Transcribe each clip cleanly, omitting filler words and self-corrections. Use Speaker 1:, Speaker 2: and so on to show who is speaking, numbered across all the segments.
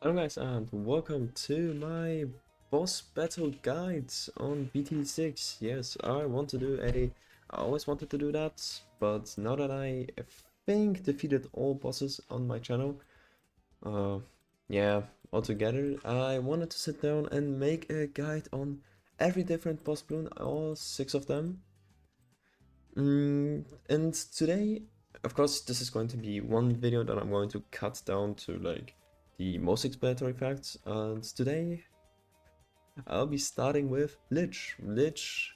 Speaker 1: Hello guys and welcome to my boss battle guides on BT6. Yes, I always wanted to do that, but now that I think defeated all bosses on my channel, uh, yeah, altogether, I wanted to sit down and make a guide on every different boss bloon, all 6 of them. And today, of course, this is going to be one video that I'm going to cut down to like the most explanatory facts. And today I'll be starting with Lych. Lych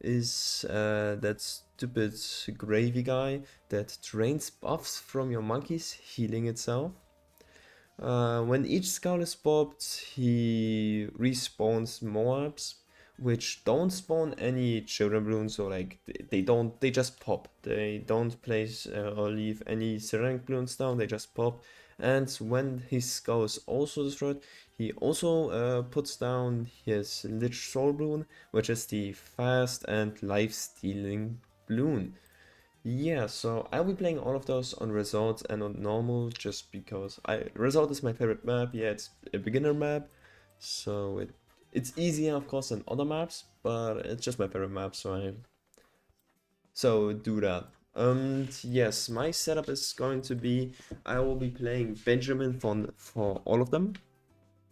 Speaker 1: is that stupid gravy guy that drains buffs from your monkeys, healing itself. When each skull is popped, he respawns mobs, which don't spawn any children bloons, so like they just pop. They don't place or leave any ceramic bloons down, they just pop. And when his skull is also destroyed, he also puts down his Lich Soul Bloon, which is the fast and life-stealing bloon. Yeah, so I'll be playing all of those on Resort and on Normal just because Resort is my favorite map. Yeah, it's a beginner map, so it's easier of course than other maps, but it's just my favorite map, so do that. Yes, my setup is going to be I will be playing Benjamin for all of them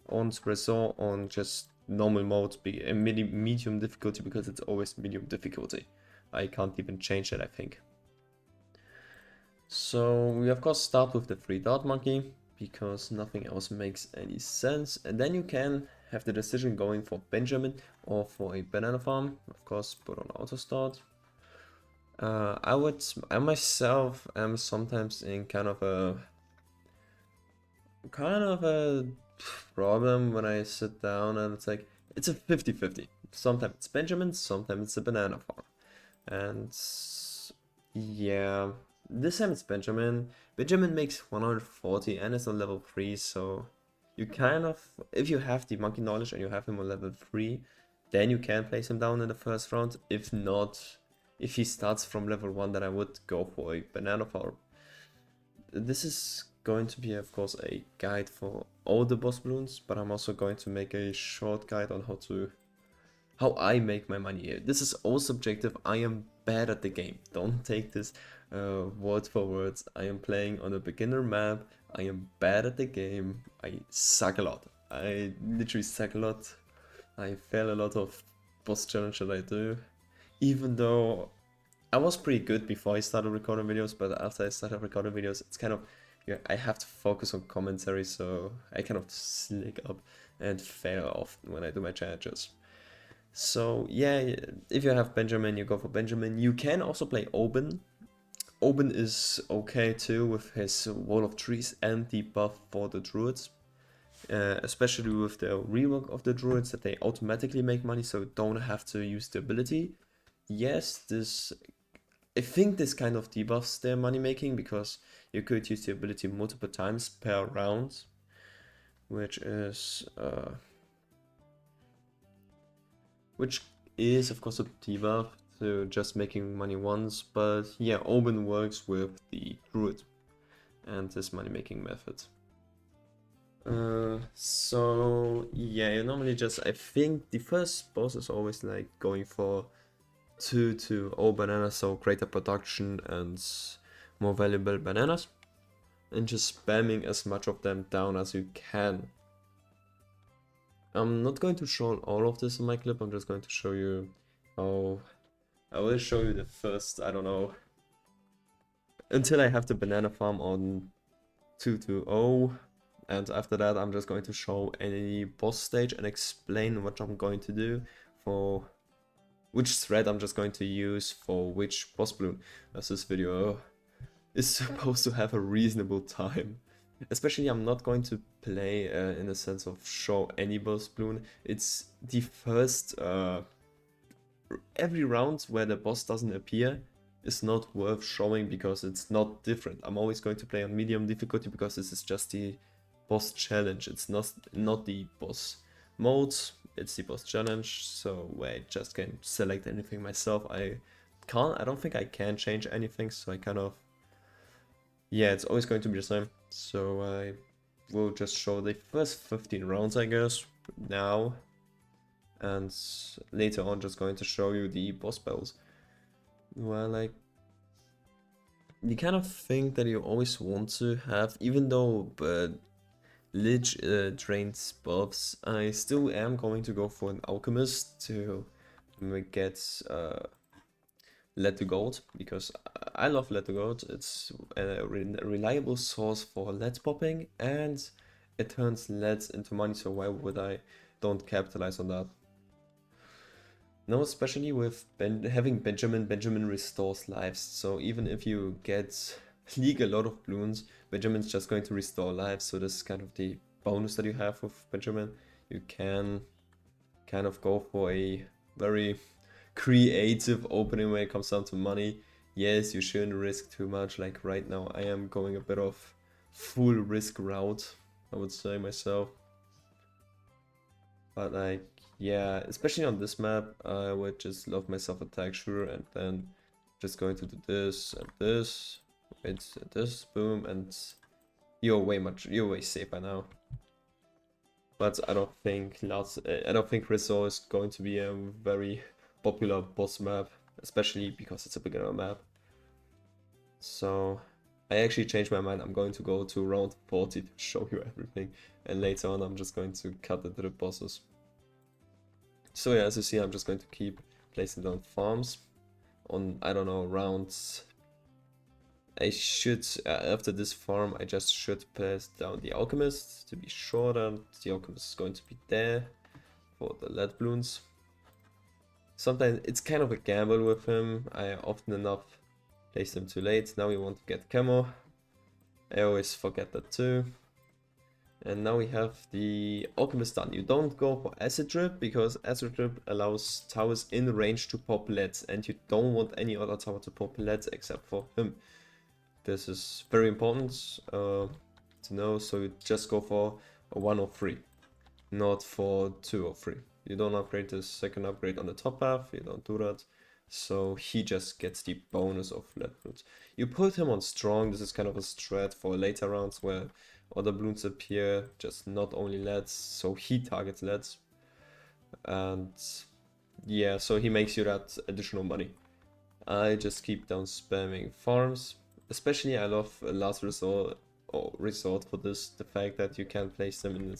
Speaker 1: on Resort on just normal mode, be a medium difficulty because it's always medium difficulty. I can't even change that, I think. So we of course start with the 3-dot monkey because nothing else makes any sense, and then you can have the decision going for Benjamin or for a banana farm. Of course, put on auto start. I myself am sometimes in kind of a problem when I sit down and it's like it's a 50-50. Sometimes it's Benjamin, sometimes it's a banana farm, and yeah. This time it's Benjamin. Benjamin makes 140 and is on level 3, so you kind of, if you have the monkey knowledge and you have him on level 3, then you can place him down in the first round. If not, if he starts from level 1, then I would go for a banana farm. This is going to be, of course, a guide for all the boss bloons, but I'm also going to make a short guide on how I make my money here. This is all subjective. I am bad at the game. Don't take this word for words. I am playing on a beginner map. I am bad at the game. I suck a lot. I literally suck a lot. I fail a lot of boss challenges that I do. Even though I was pretty good before I started recording videos, but after I started recording videos, it's kind of, yeah, I have to focus on commentary, so I kind of slick up and fail often when I do my challenges. So yeah, if you have Benjamin, you go for Benjamin. You can also play Oben. Oben is okay too with his Wall of Trees and the buff for the druids. Especially with the rework of the druids that they automatically make money, so don't have to use the ability. Yes, I think this kind of debuffs their money making because you could use the ability multiple times per round, which is of course a debuff to just making money once, but yeah, Oben works with the druid and this money making method. So yeah, you normally I think the first boss is always like going for 2 to 0 bananas, so greater production and more valuable bananas, and just spamming as much of them down as you can. I'm not going to show all of this in my clip, I'm just going to show you how... I will show you the first, I don't know, until I have the banana farm on 2 to 0, and after that I'm just going to show any boss stage and explain what I'm going to do for which thread I'm just going to use for which boss bloon, as this video is supposed to have a reasonable time. Especially I'm not going to play in the sense of show any boss bloon. It's the first every round where the boss doesn't appear is not worth showing because it's not different. I'm always going to play on medium difficulty because this is just the boss challenge. It's not the boss mode, it's the boss challenge, so where I just can select anything myself. I don't think I can change anything, so I kind of, yeah, it's always going to be the same. So I will just show the first 15 rounds, I guess, now. And later on, just going to show you the boss battles. Well, like, you kind of think that you always want to have, even though Lych drains buffs, I still am going to go for an alchemist to get lead to gold, because I love lead to gold. It's a reliable source for lead popping, and it turns lead into money, so why would I don't capitalize on that? Now, especially with having Benjamin restores lives, so even if you leak a lot of bloons, Benjamin's just going to restore lives, so this is kind of the bonus that you have with Benjamin. You can kind of go for a very creative opening when it comes down to money. Yes, you shouldn't risk too much, like right now I am going a bit of full risk route, I would say myself. But like, yeah, especially on this map, I would just love myself a tag shooter and then just going to do this and this, it's this, boom, and you're way safer now. But I don't think Resort is going to be a very popular boss map, especially because it's a beginner map. So I actually changed my mind. I'm going to go to round 40 to show you everything, and later on I'm just going to cut into the bosses. So yeah, as you see, I'm just going to keep placing down farms on, I don't know, rounds. I should, after this farm, I just should place down the alchemist to be sure that the alchemist is going to be there for the lead bloons. Sometimes it's kind of a gamble with him. I often enough place him too late. Now we want to get camo. I always forget that too. And now we have the alchemist done. You don't go for acid drip because acid drip allows towers in range to pop leads, and you don't want any other tower to pop leads except for him. This is very important to know, so you just go for a 1 or 3, not for 2 or 3. You don't upgrade the second upgrade on the top path, you don't do that. So he just gets the bonus of lead bloons. You put him on strong. This is kind of a strat for later rounds where other bloons appear, just not only leads, so he targets leads. And yeah, so he makes you that additional money. I just keep down spamming farms. Especially I love last resort for this, the fact that you can place them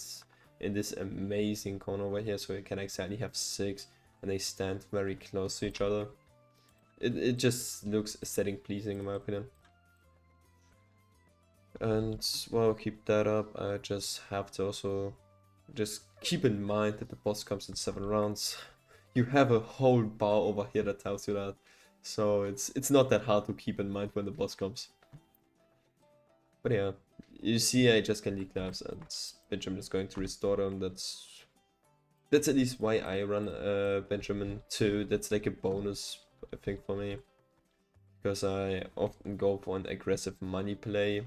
Speaker 1: in this amazing corner over here, so you can exactly have 6 and they stand very close to each other. It just looks aesthetic pleasing in my opinion. And well, keep that up. I just have to also just keep in mind that the boss comes in 7 rounds. You have a whole bar over here that tells you that. So it's not that hard to keep in mind when the boss comes. But yeah, you see I just can leak lives and Benjamin is going to restore them. That's at least why I run Benjamin too. That's like a bonus, I think, for me. Because I often go for an aggressive money play,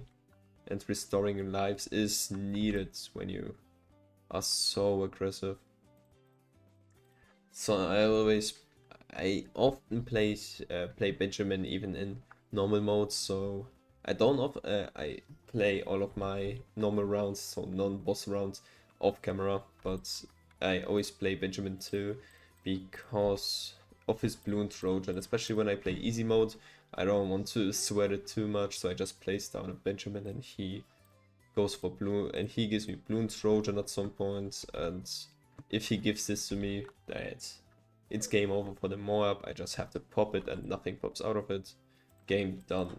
Speaker 1: and restoring lives is needed when you are so aggressive. So I often play Benjamin even in normal mode, so I play all of my normal rounds, so non-boss rounds, off camera, but I always play Benjamin too because of his bloon Trojan, especially when I play easy mode. I don't want to sweat it too much, so I just place down a Benjamin and he goes for bloon, and he gives me bloon Trojan at some point, and if he gives this to me, it's game over for the Moab. I just have to pop it and nothing pops out of it. Game done.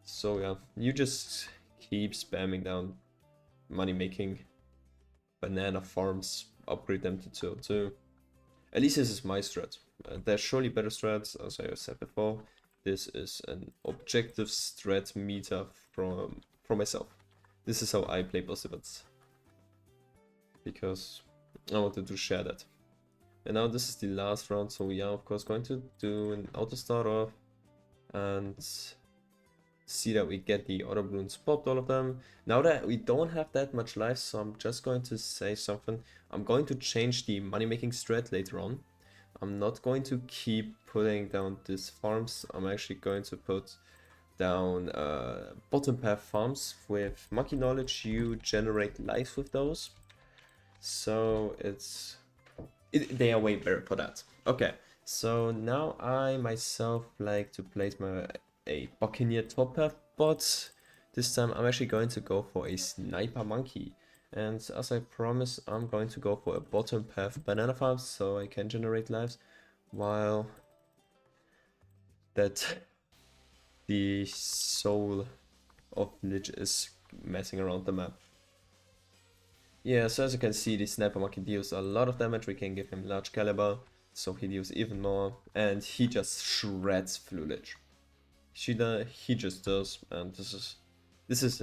Speaker 1: So yeah, you just keep spamming down money making banana farms, upgrade them to 202. At least this is my strat. There's surely better strats, as I said before. This is an objective strat meta from myself. This is how I play boss events, because I wanted to share that. And now this is the last round, so we are of course going to do an auto start off and see that we get the auto bloons popped, all of them. Now that we don't have that much life, so I'm just going to say something. I'm going to change the money making strat later on. I'm not going to keep putting down these farms. I'm actually going to put down bottom path farms with monkey knowledge. You generate lives with those, so they are way better for that. Okay, so now I myself like to place a buccaneer top path, but this time I'm actually going to go for a sniper monkey. And as I promised, I'm going to go for a bottom path banana farm so I can generate lives, while that the soul of Lych is messing around the map. Yeah, so as you can see, the sniper monkey deals a lot of damage. We can give him large caliber, so he deals even more, and he just shreds through Lych. He just does, and this is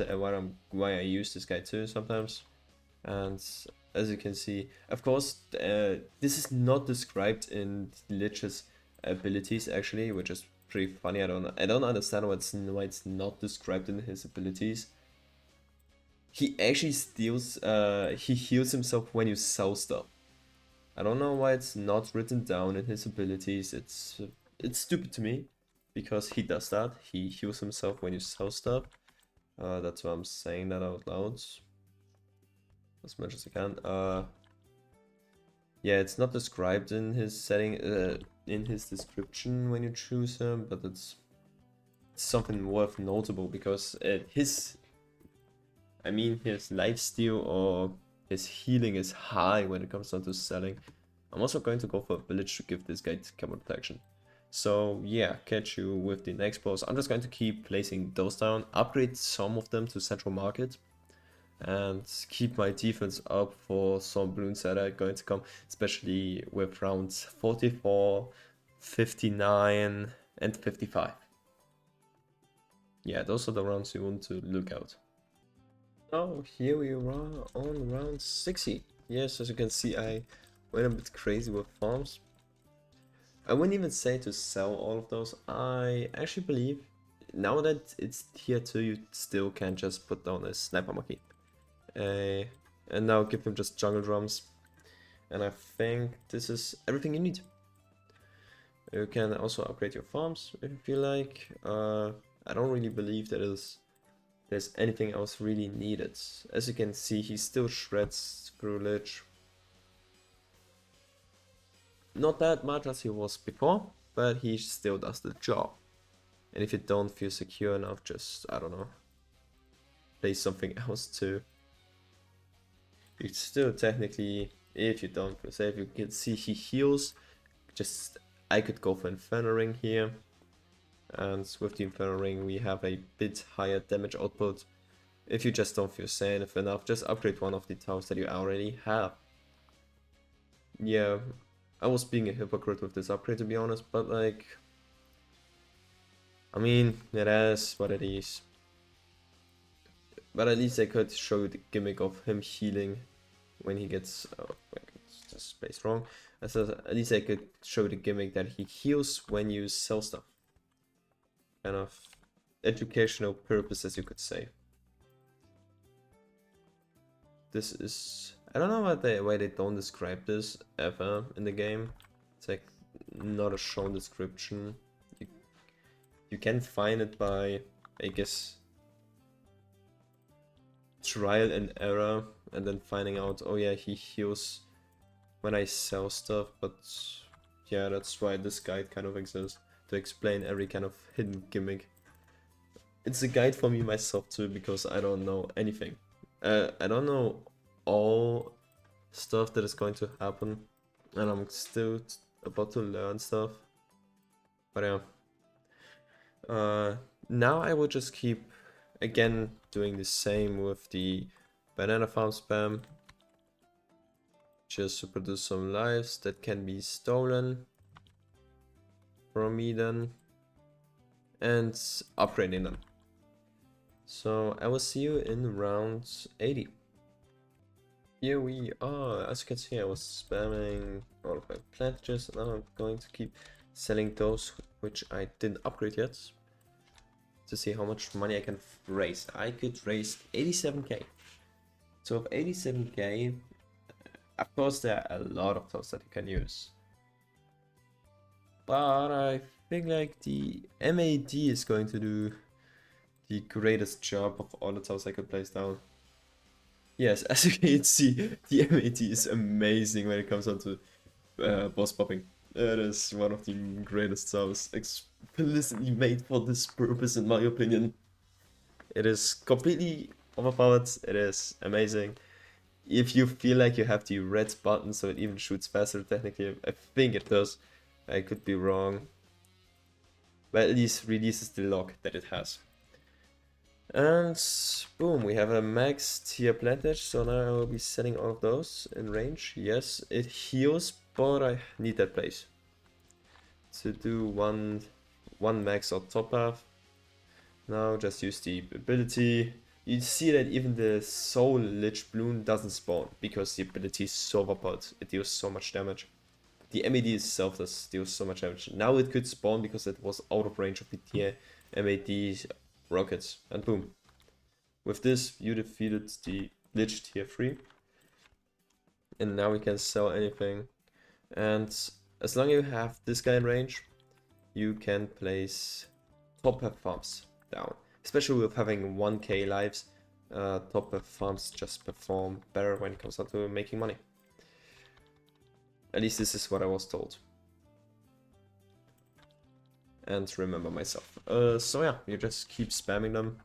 Speaker 1: why I use this guy too sometimes. And as you can see, of course, this is not described in Lich's abilities actually, which is pretty funny. I don't understand why it's not described in his abilities. He actually steals. He heals himself when you sell stuff. I don't know why it's not written down in his abilities. It's stupid to me, because he does that. He heals himself when you sell stuff. That's why I'm saying that out loud as much as I can. Yeah, it's not described in his setting, in his description when you choose him, but it's something worth notable, because his lifesteal or his healing is high when it comes down to selling. I'm also going to go for a village to give this guy camo protection. So yeah, catch you with the next boss. I'm just going to keep placing those down, upgrade some of them to central market, and keep my defense up for some bloons that are going to come, especially with rounds 44, 59, and 55. Yeah, those are the rounds you want to look out. Oh, here we are on round 60. Yes, as you can see, I went a bit crazy with farms. I wouldn't even say to sell all of those. I actually believe now that it's tier 2, you still can just put down a sniper monkey. And now give him just jungle drums. And I think this is everything you need. You can also upgrade your farms if you feel like. I don't really believe there's anything else really needed. As you can see, he still shreds through Lych. Not that much as he was before, but he still does the job. And if you don't feel secure enough, just, I don't know, play something else too. You still technically, if you don't feel safe, you can see he heals. I could go for Inferno Ring here. And with the Inferno Ring, we have a bit higher damage output. If you just don't feel safe enough, just upgrade one of the towers that you already have. Yeah, I was being a hypocrite with this upgrade, to be honest, but like, I mean, it is what it is. But at least I could show you the gimmick of him healing when he gets, it's just placed wrong. At least I could show the gimmick that he heals when you sell stuff. Kind of educational purpose, as you could say. This is, I don't know why they don't describe this ever in the game. It's like not a shown description. You can find it by, I guess, trial and error, and then finding out, oh yeah, he heals when I sell stuff. But yeah, that's why this guide kind of exists, to explain every kind of hidden gimmick. It's a guide for me myself too, because I don't know anything. I don't know all stuff that is going to happen, and I'm still about to learn stuff. But yeah, now I will just keep again doing the same with the banana farm spam, just to produce some lives that can be stolen from me then, and upgrading them. So I will see you in round 80. Here we are. As you can see, I was spamming all of my plantages, and now I'm going to keep selling those which I didn't upgrade yet, to see how much money I can raise. I could raise 87k. So with 87k, of course there are a lot of those that you can use. But I think like the MAD is going to do the greatest job of all the towers I could place down. Yes, as you can see, the MAT is amazing when it comes down to boss popping. It is one of the greatest towers explicitly made for this purpose, in my opinion. It is completely overpowered. It is amazing. If you feel like you have the red button so it even shoots faster, technically, I think it does. I could be wrong. But at least releases the lock that it has. And boom, we have a max tier plantage, so now I will be setting all of those in range. Yes, it heals, but I need that place to do one max or top half. Now just use the ability. You see that even the soul Lich bloon doesn't spawn because the ability is so overpowered. It deals so much damage. The MAD itself does deal so much damage. Now it could spawn because it was out of range of the tier MAD rockets, and boom. With this, you defeated the Lich tier 3. And now we can sell anything. And as long as you have this guy in range, you can place top half farms down. Especially with having 1k lives, top half farms just perform better when it comes down to making money. At least this is what I was told. And remember myself. So yeah, you just keep spamming them.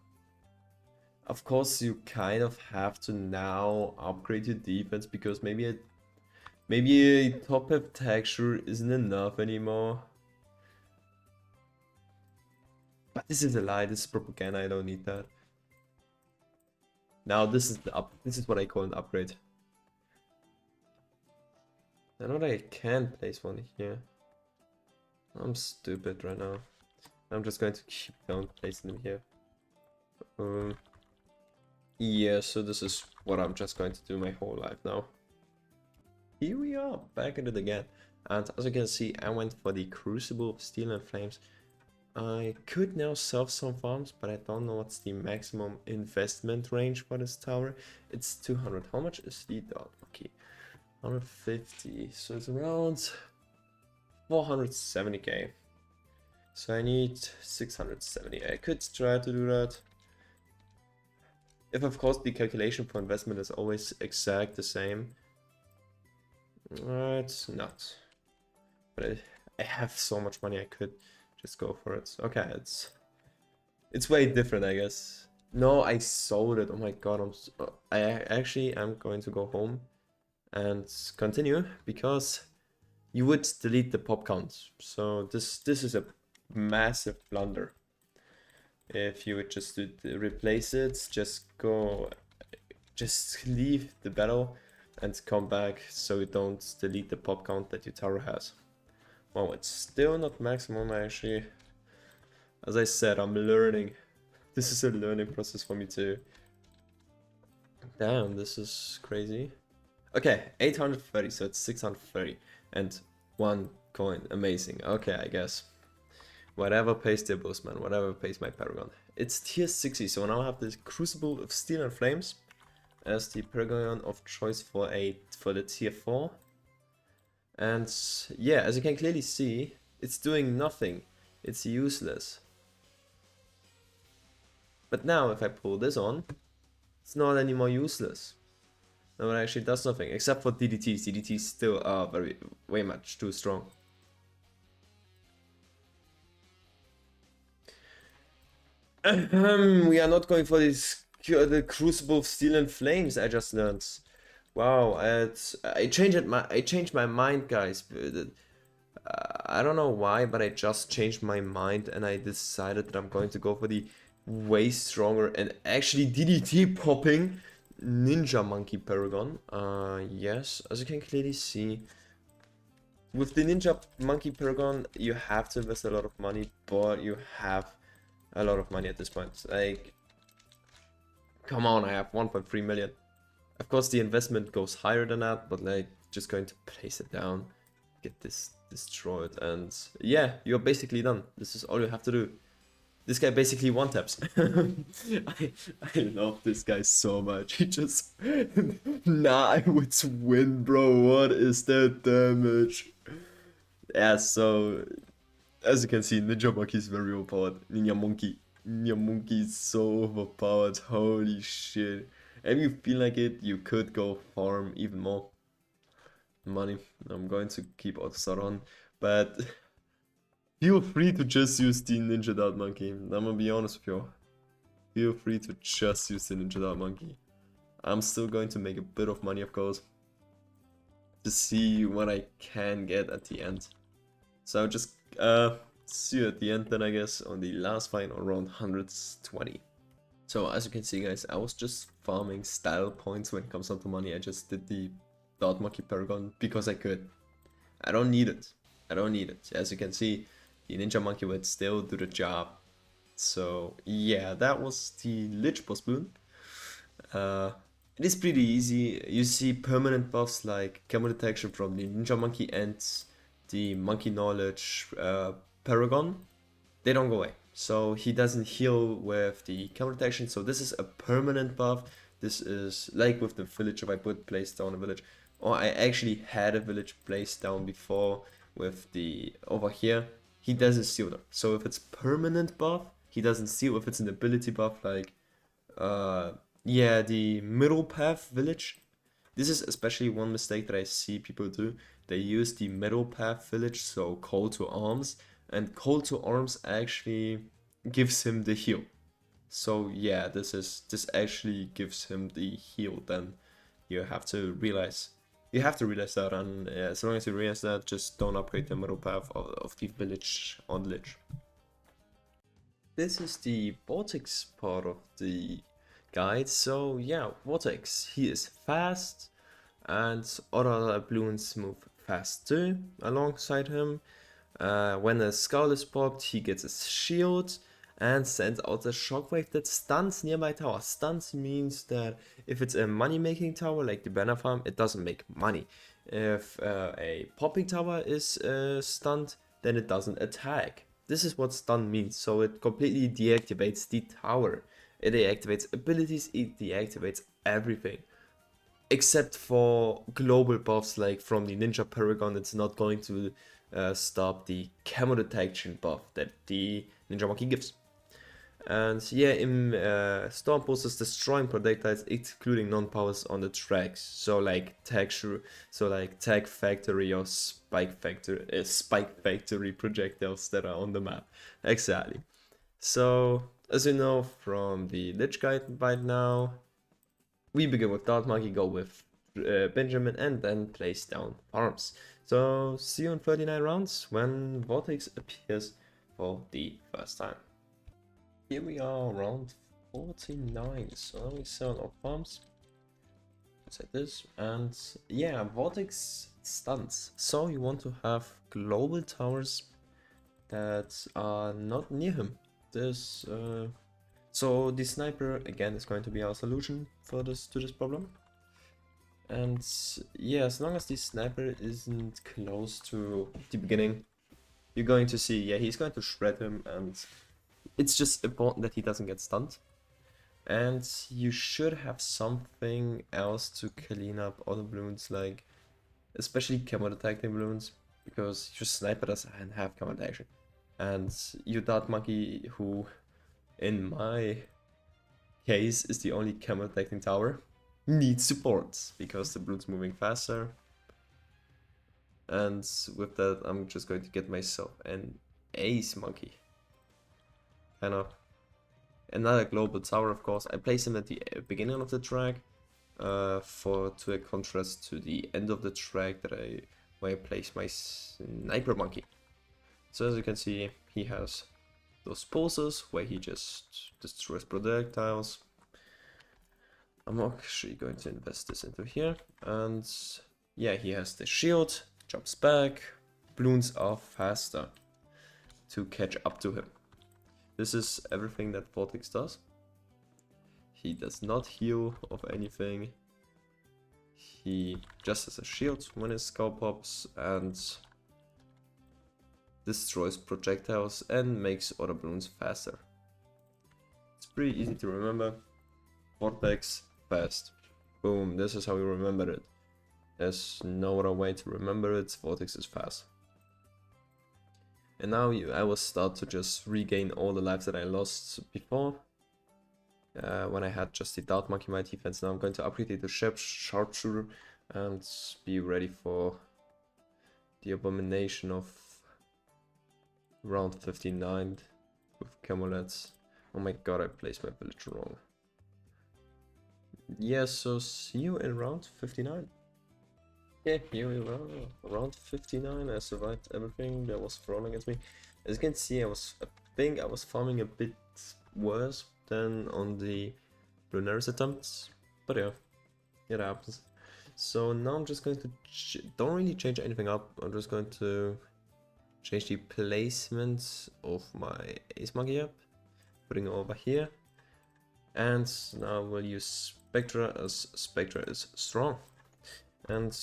Speaker 1: Of course, you kind of have to now upgrade your defense because maybe a top half texture isn't enough anymore. But this is a lie. This is propaganda. I don't need that. Now this is this is what I call an upgrade. I know that I can place one here. I'm stupid right now. I'm just going to keep on placing them here. Yeah, so this is what I'm just going to do my whole life now. Here we are, back at it again. And as you can see, I went for the Crucible of Steel and Flames. I could now sell some farms, but I don't know what's the maximum investment range for this tower. It's 200. How much is the dot? Okay, 150. So it's around 470k. So I need 670. I could try to do that. If of course the calculation for investment is always exact the same. It's not. But I have so much money I could just go for it. Okay, it's way different, I guess. No, I sold it. Oh my god, I actually am going to go home and continue because you would delete the pop count. So this is a massive blunder. If you would just replace it, just leave the battle and come back so you don't delete the pop count that your tower has. Well, it's still not maximum actually. As I said, I'm learning. This is a learning process for me too. Damn, this is crazy. Okay, 830, so it's 630 and 1 coin. Amazing. Okay, I guess. Whatever pays the Boostman, whatever pays my Paragon. It's tier 60, so now I have this Crucible of Steel and Flames as the Paragon of choice for the tier 4. And yeah, as you can clearly see, it's doing nothing. It's useless. But now if I pull this on, it's not anymore useless. No, it actually does nothing, except for DDTs. DDTs still are way much too strong. We are not going for this the Crucible of Steel and Flames. I just learned. Wow, I changed my mind, guys. I don't know why, but I just changed my mind and I decided that I'm going to go for the way stronger and actually DDT popping Ninja Monkey Paragon. Yes, as you can clearly see, with the Ninja Monkey Paragon, you have to invest a lot of money, but you have a lot of money at this point. Like, come on, I have 1.3 million. Of course, the investment goes higher than that, but like, just going to place it down, get this destroyed, and yeah, you're basically done. This is all you have to do. This guy basically one-taps. I love this guy so much. He just... Nah, I would win, bro. What is that damage? Yeah, so... As you can see, Ninja Monkey is very overpowered. Ninja Monkey. Your monkey is so overpowered, holy shit. If you feel like it, you could go farm even more money. I'm going to keep Autostar on, but feel free to just use the Ninja Dart Monkey. I'm gonna be honest with you. Feel free to just use the Ninja Dart Monkey. I'm still going to make a bit of money, of course, to see what I can get at the end. So just see you at the end then, I guess, on the last fight around 120. So as you can see, guys, I was just farming style points when it comes down to money. I just did the Dart Monkey Paragon because I could. I don't need it. I don't need it. As you can see, the Ninja Monkey would still do the job. So yeah, that was the Lych boss bloon. It is pretty easy. You see permanent buffs like camo detection from the Ninja Monkey and the Monkey Knowledge Paragon. They don't go away. So he doesn't heal with the camo detection. So this is a permanent buff. This is like with the village. If I put place down a village, or I actually had a village placed down before with the over here. He doesn't steal them. So if it's permanent buff, he doesn't steal. If it's an ability buff like yeah, the middle path village. This is especially one mistake that I see people do. They use the middle path village, so call to arms, and call to arms actually gives him the heal. So yeah, this actually gives him the heal. Then you have to realize that, and as long as you realize that, just don't upgrade the middle path of the village on Lych. This is the Vortex part of the guide. So yeah, Vortex, he is fast, and other bloons move fast too alongside him. When a skull is popped, he gets a shield and sends out a shockwave that stuns nearby tower. Stuns means that if it's a money making tower like the banner farm, it doesn't make money. If a popping tower is stunned, then it doesn't attack. This is what stun means. So it completely deactivates the tower. It deactivates abilities, it deactivates everything. Except for global buffs like from the Ninja Paragon, it's not going to stop the camo detection buff that the Ninja Monkey gives. And yeah, in storm pulses destroying projectiles excluding non-powers on the tracks. So like tag factory or spike factory projectiles that are on the map. Exactly. So as you know from the Lych guide right now, we begin with Dart Monkey, go with Benjamin, and then place down farms. So see you in 39 rounds when Vortex appears for the first time. Here we are around 49, so we sell our farms. Just like this, and yeah, Vortex stuns. So you want to have global towers that are not near him. So the sniper again is going to be our solution for this problem. And yeah, as long as the sniper isn't close to the beginning, you're going to see, yeah, he's going to shred him, and it's just important that he doesn't get stunned. And you should have something else to clean up other bloons, like especially camo detecting bloons, because your sniper doesn't have camo detection. And your Dart Monkey, who in my case is the only camo detecting tower, needs support because the bloon's moving faster. And with that, I'm just going to get myself an ace monkey. Kind of another global tower, of course. I place him at the beginning of the track to a contrast to the end of the track where I place my sniper monkey. So as you can see, he has those pulses where he just destroys projectiles. I'm actually going to invest this into here, and yeah, he has the shield, jumps back, bloons are faster to catch up to him. This is everything that Vortex does. He does not heal of anything. He just has a shield when his skull pops and destroys projectiles and makes other bloons faster. It's pretty easy to remember. Vortex, fast. Boom, this is how you remember it. There's no other way to remember it. Vortex is fast. And now I will start to just regain all the lives that I lost before. When I had just the Dart Monkey in my defense. Now I'm going to upgrade it to Sharpshooter and be ready for the abomination of round 59 with Camulets. Oh my god, I placed my village wrong. Yeah, so see you in round 59. Yeah, here we are, round 59. I survived everything that was thrown against me. As you can see, I think I was farming a bit worse than on the Bloonarius attempts, but yeah, it happens. So now I'm just going to don't really change anything up. I'm just going to change the placement of my Ace Monkey Yapp, putting it over here, and now we'll use Spectra as Spectra is strong. And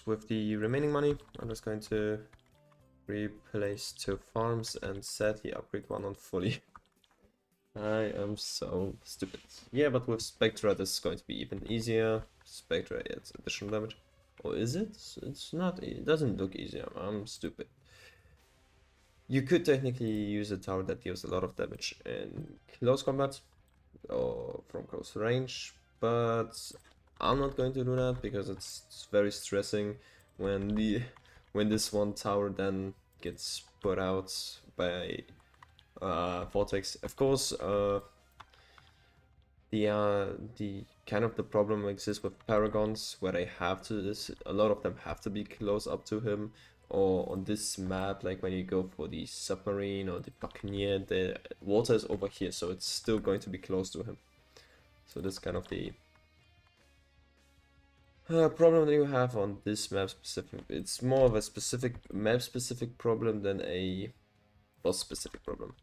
Speaker 1: with the remaining money, I'm just going to replace 2 farms and set the upgrade one on fully. I am so stupid. Yeah, but with Spectra this is going to be even easier. Spectra adds additional damage. Or is it? It's not. It doesn't look easier. I'm stupid. You could technically use a tower that deals a lot of damage in close combat or from close range, but I'm not going to do that because it's very stressing when this one tower then gets put out by Vortex. Of course, the kind of the problem exists with Paragons where they have to a lot of them have to be close up to him, or on this map, like when you go for the submarine or the Buccaneer, the water is over here, so it's still going to be close to him. So that's kind of the problem that you have on this map specific. It's more of a specific map specific problem than a boss specific problem.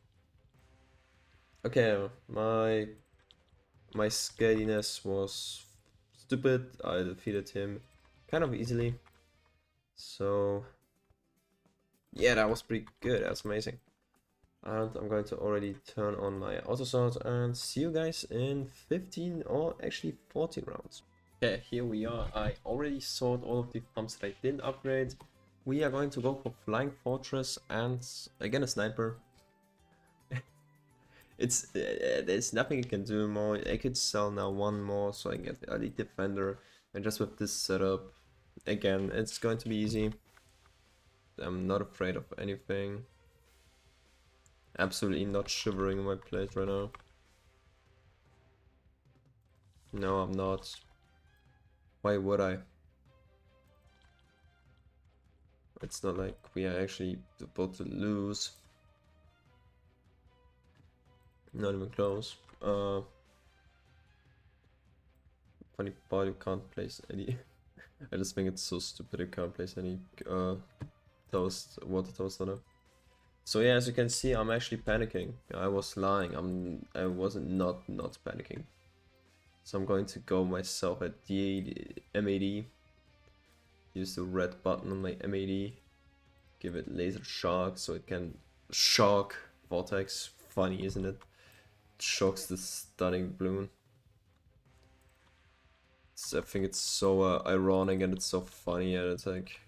Speaker 1: Okay, my scaliness was stupid. I defeated him kind of easily. So yeah, that was pretty good. That's amazing. And I'm going to already turn on my auto sort and see you guys in 15 or actually 14 rounds. Okay, here we are. I already sorted all of the farms that I didn't upgrade. We are going to go for Flying Fortress and again a sniper. It's there's nothing I can do more. I could sell now one more so I get the Elite Defender, and just with this setup, again, it's going to be easy. I'm not afraid of anything. Absolutely not shivering in my place right now. No, I'm not. Why would I? It's not like we are actually about to lose. Not even close. Funny part, you can't place any. I just think it's so stupid you can't place any water toast on it. So yeah, as you can see, I'm actually panicking. I was lying. I wasn't not panicking. So I'm going to go myself at the M80. Use the red button on my M80. Give it laser shock so it can shock Vortex. Funny, isn't it? Shocks the stunning bloon. I think it's so ironic and it's so funny, and it's like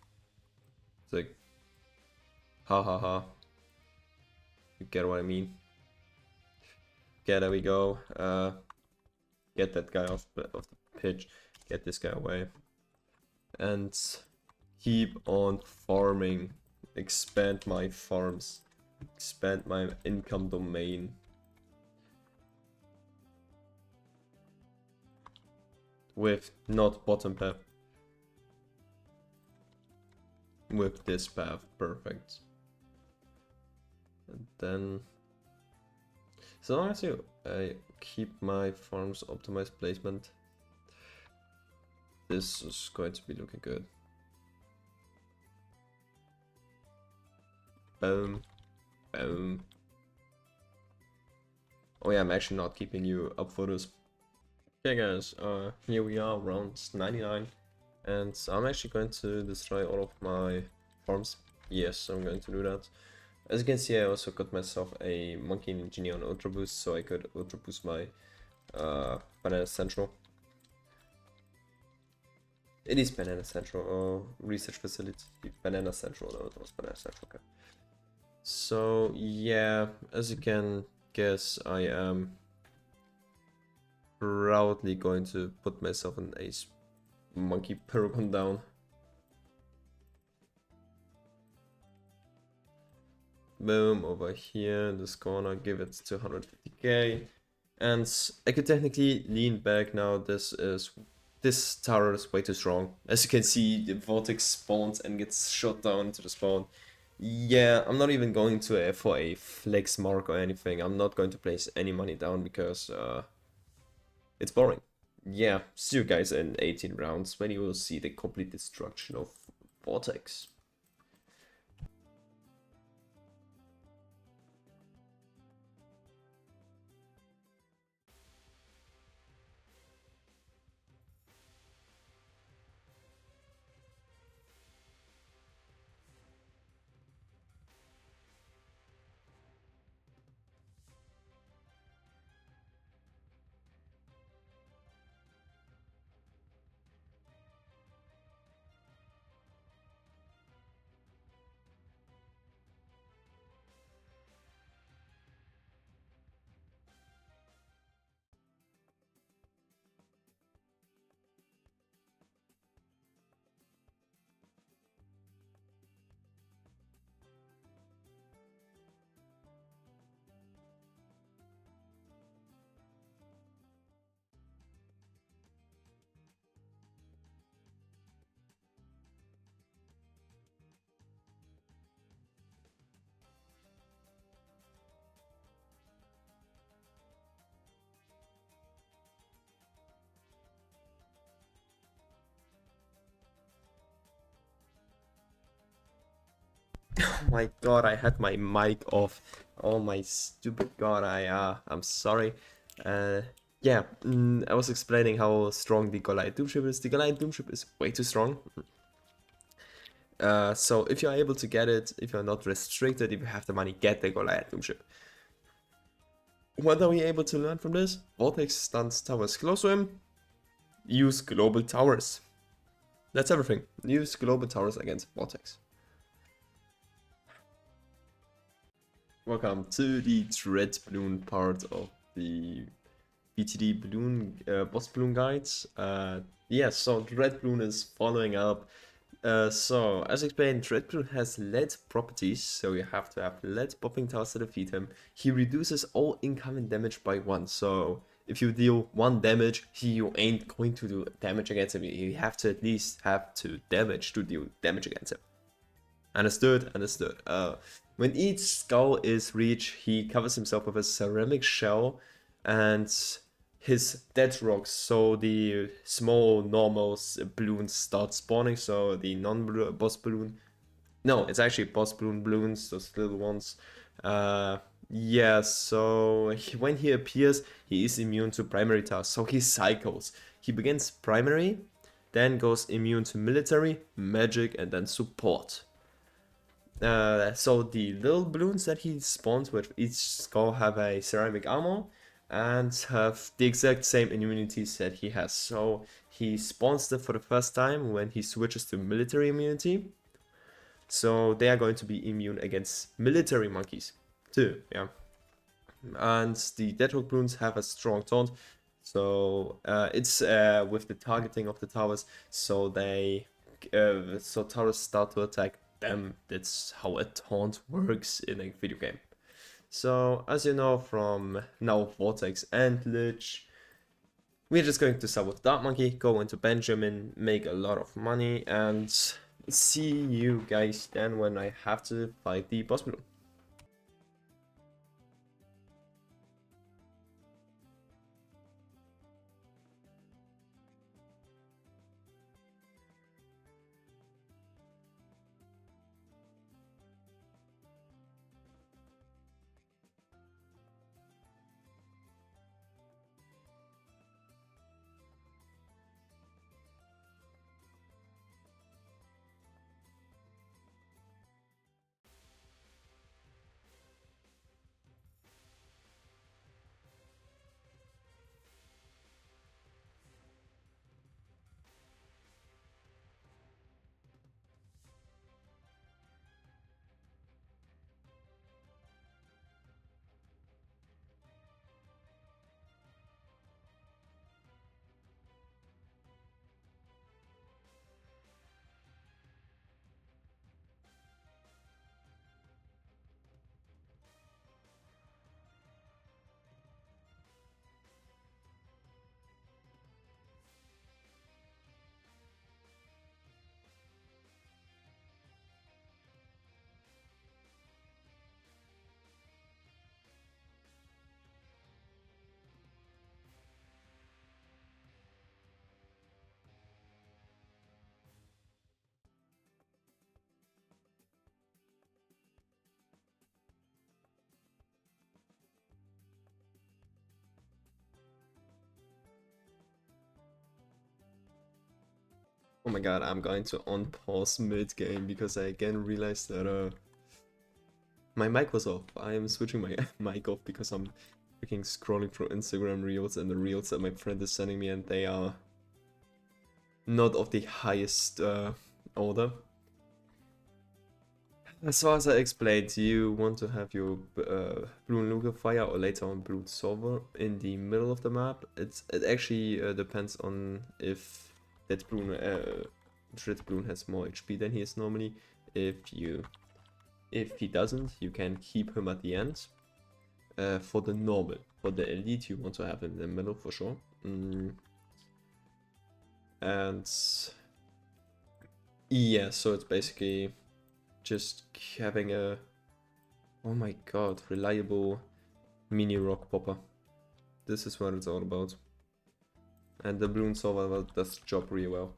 Speaker 1: ha ha ha. You get what I mean? Okay, there we go. Get that guy off the pitch. Get this guy away. And keep on farming. Expand my farms. Expand my income domain. With not bottom path. With this path, perfect. And then, so long as I keep my farms optimized placement, this is going to be looking good. Boom, boom. Oh yeah, I'm actually not keeping you up for this. Okay guys, here we are, round 99, and I'm actually going to destroy all of my farms. Yes, I'm going to do that. As you can see, I also got myself a Monkey Engineer on Ultra Boost, so I could Ultra Boost my Banana Central. It is Banana Central, or Research Facility. Banana Central, no, it was Banana Central, okay. So yeah, as you can guess, I am proudly going to put myself in a monkey paragon down. Boom, over here in this corner, give it 250k. And I could technically lean back now. This tower is way too strong. As you can see, the Vortex spawns and gets shot down to the spawn. Yeah, I'm not even going to for a flex mark or anything. I'm not going to place any money down because it's boring. Yeah, see you guys in 18 rounds when you will see the complete destruction of Vortex. Oh my god, I had my mic off. Oh my stupid god, I'm sorry. Yeah, I was explaining how strong the Goliath Doomship is. The Goliath Doomship is way too strong. So if you're able to get it, if you're not restricted, if you have the money, get the Goliath Doomship. What are we able to learn from this? Vortex stuns towers close to him. Use global towers. That's everything. Use global towers against Vortex. Welcome to the Dreadbloon part of the BTD Bloon boss bloon guides. Yeah, so Dreadbloon is following up. So as explained, Dreadbloon has lead properties, so you have to have lead popping towers to defeat him. He reduces all incoming damage by 1, so if you deal 1 damage, you ain't going to do damage against him. You have to at least have 2 damage to deal damage against him. Understood, understood. When each skull is reached, he covers himself with a ceramic shell and his dead rocks, so the small normal balloons start spawning, so the non-boss balloon. No, it's actually boss balloons, those little ones. Yeah, so when he appears, he is immune to primary tasks, so he cycles. He begins primary, then goes immune to military, magic, and then support. So the little balloons that he spawns with each skull have a ceramic armor and have the exact same immunities that he has. So he spawns them for the first time when he switches to military immunity. So they are going to be immune against military monkeys too, yeah. And the Deadrock balloons have a strong taunt. So it's with the targeting of the towers, so so towers start to attack them. That's how a taunt works in a video game. So as you know from now Vortex and Lych, we're just going to start with Dark Monkey, go into Benjamin, make a lot of money, and see you guys then when I have to fight the boss balloon. Oh my god, I'm going to unpause mid-game because I again realized that my mic was off. I am switching my mic off because I'm freaking scrolling through Instagram reels and the reels that my friend is sending me, and they are not of the highest order. As far as I explained, you want to have your Bloon Liquefier or later on Bloon Solver in the middle of the map. It actually depends on if that Dreadbloon has more HP than he is normally. If he doesn't, you can keep him at the end. For the normal, for the elite, you want to have him in the middle for sure. And yeah, so it's basically just having a, oh my god, reliable mini rock popper. This is what it's all about. And the Bloon Solver does the job really well.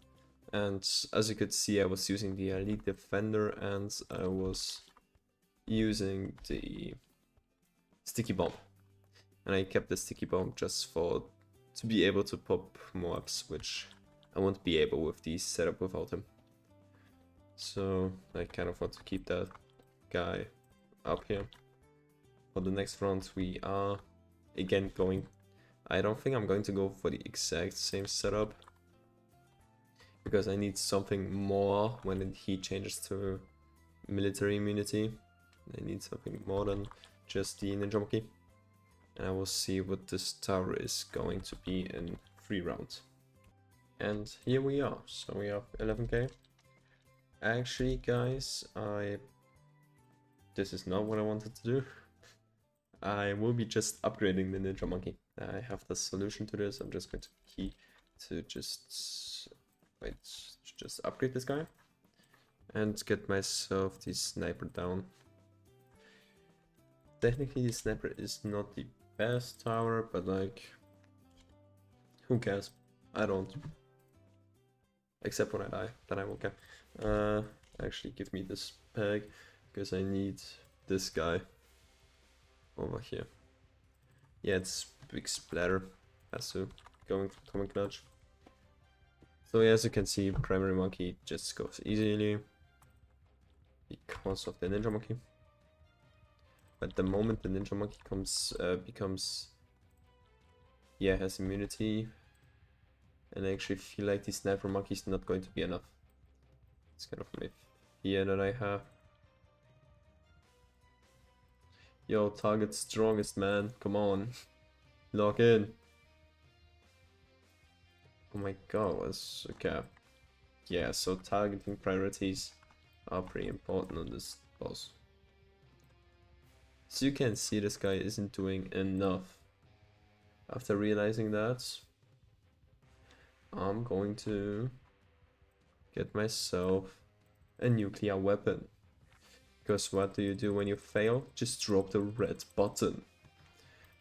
Speaker 1: And as you could see, I was using the elite defender and I was using the sticky bomb. And I kept the sticky bomb just to be able to pop mobs, which I won't be able with the setup without him. So I kind of want to keep that guy up here. For the next round we are again going, I don't think I'm going to go for the exact same setup, because I need something more when he changes to military immunity. I need something more than just the Ninja Monkey. And I will see what this tower is going to be in 3 rounds. And here we are, so we have 11k. Actually guys, this is not what I wanted to do. I will be just upgrading the Ninja Monkey. I have the solution to this. I'm just going to just upgrade this guy and get myself the sniper down. Technically the sniper is not the best tower, but like, who cares? I don't. Except when I die, then I will care. Actually give me this peg, because I need this guy over here. Yeah, it's big splatter, has to go into common clutch. So yeah, as you can see, primary monkey just goes easily because of the Ninja Monkey. But the moment the Ninja Monkey has immunity, and I actually feel like the Sniper Monkey is not going to be enough. It's kind of my fear that I have. Yo, target strongest, man. Come on. Lock in. Oh my god, what's okay. Yeah, so targeting priorities are pretty important on this boss. So you can see this guy isn't doing enough. After realizing that, I'm going to get myself a nuclear weapon. Because what do you do when you fail? Just drop the red button.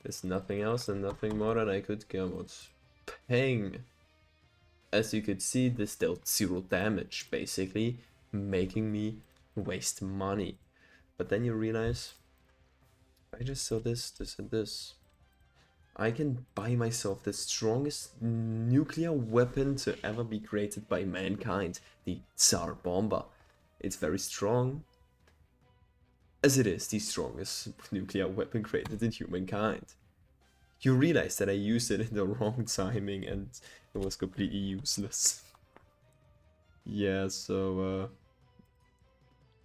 Speaker 1: There's nothing else and nothing more that I could go with. Ping! As you could see, this dealt 0 damage, basically making me waste money. But then you realize, I just saw this, this and this. I can buy myself the strongest nuclear weapon to ever be created by mankind, the Tsar Bomba. It's very strong, as it is the strongest nuclear weapon created in humankind. You realize that I used it in the wrong timing and it was completely useless. Yeah, so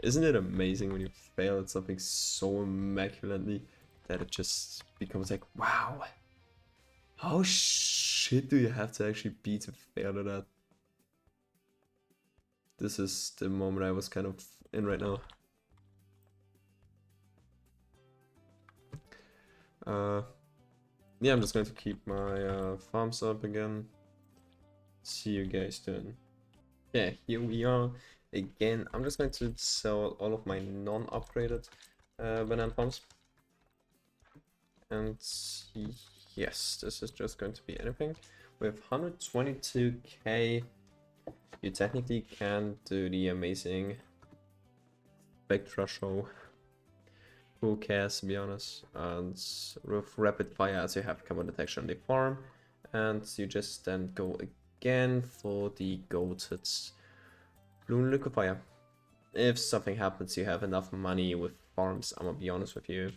Speaker 1: isn't it amazing when you fail at something so immaculately that it just becomes like, wow, how shit do you have to actually be to fail at that? This is the moment I was kind of in right now. Yeah, I'm just going to keep my farms up again. See you guys soon. Yeah, here we are again. I'm just going to sell all of my non-upgraded banana farms. And yes, this is just going to be anything. With 122k, you technically can do the amazing Spectra show. Who cares, to be honest? And with rapid fire, as you have common detection on the farm, and you just then go again for the goated Bloon Liquefier. If something happens, you have enough money with farms. I'm gonna be honest with you.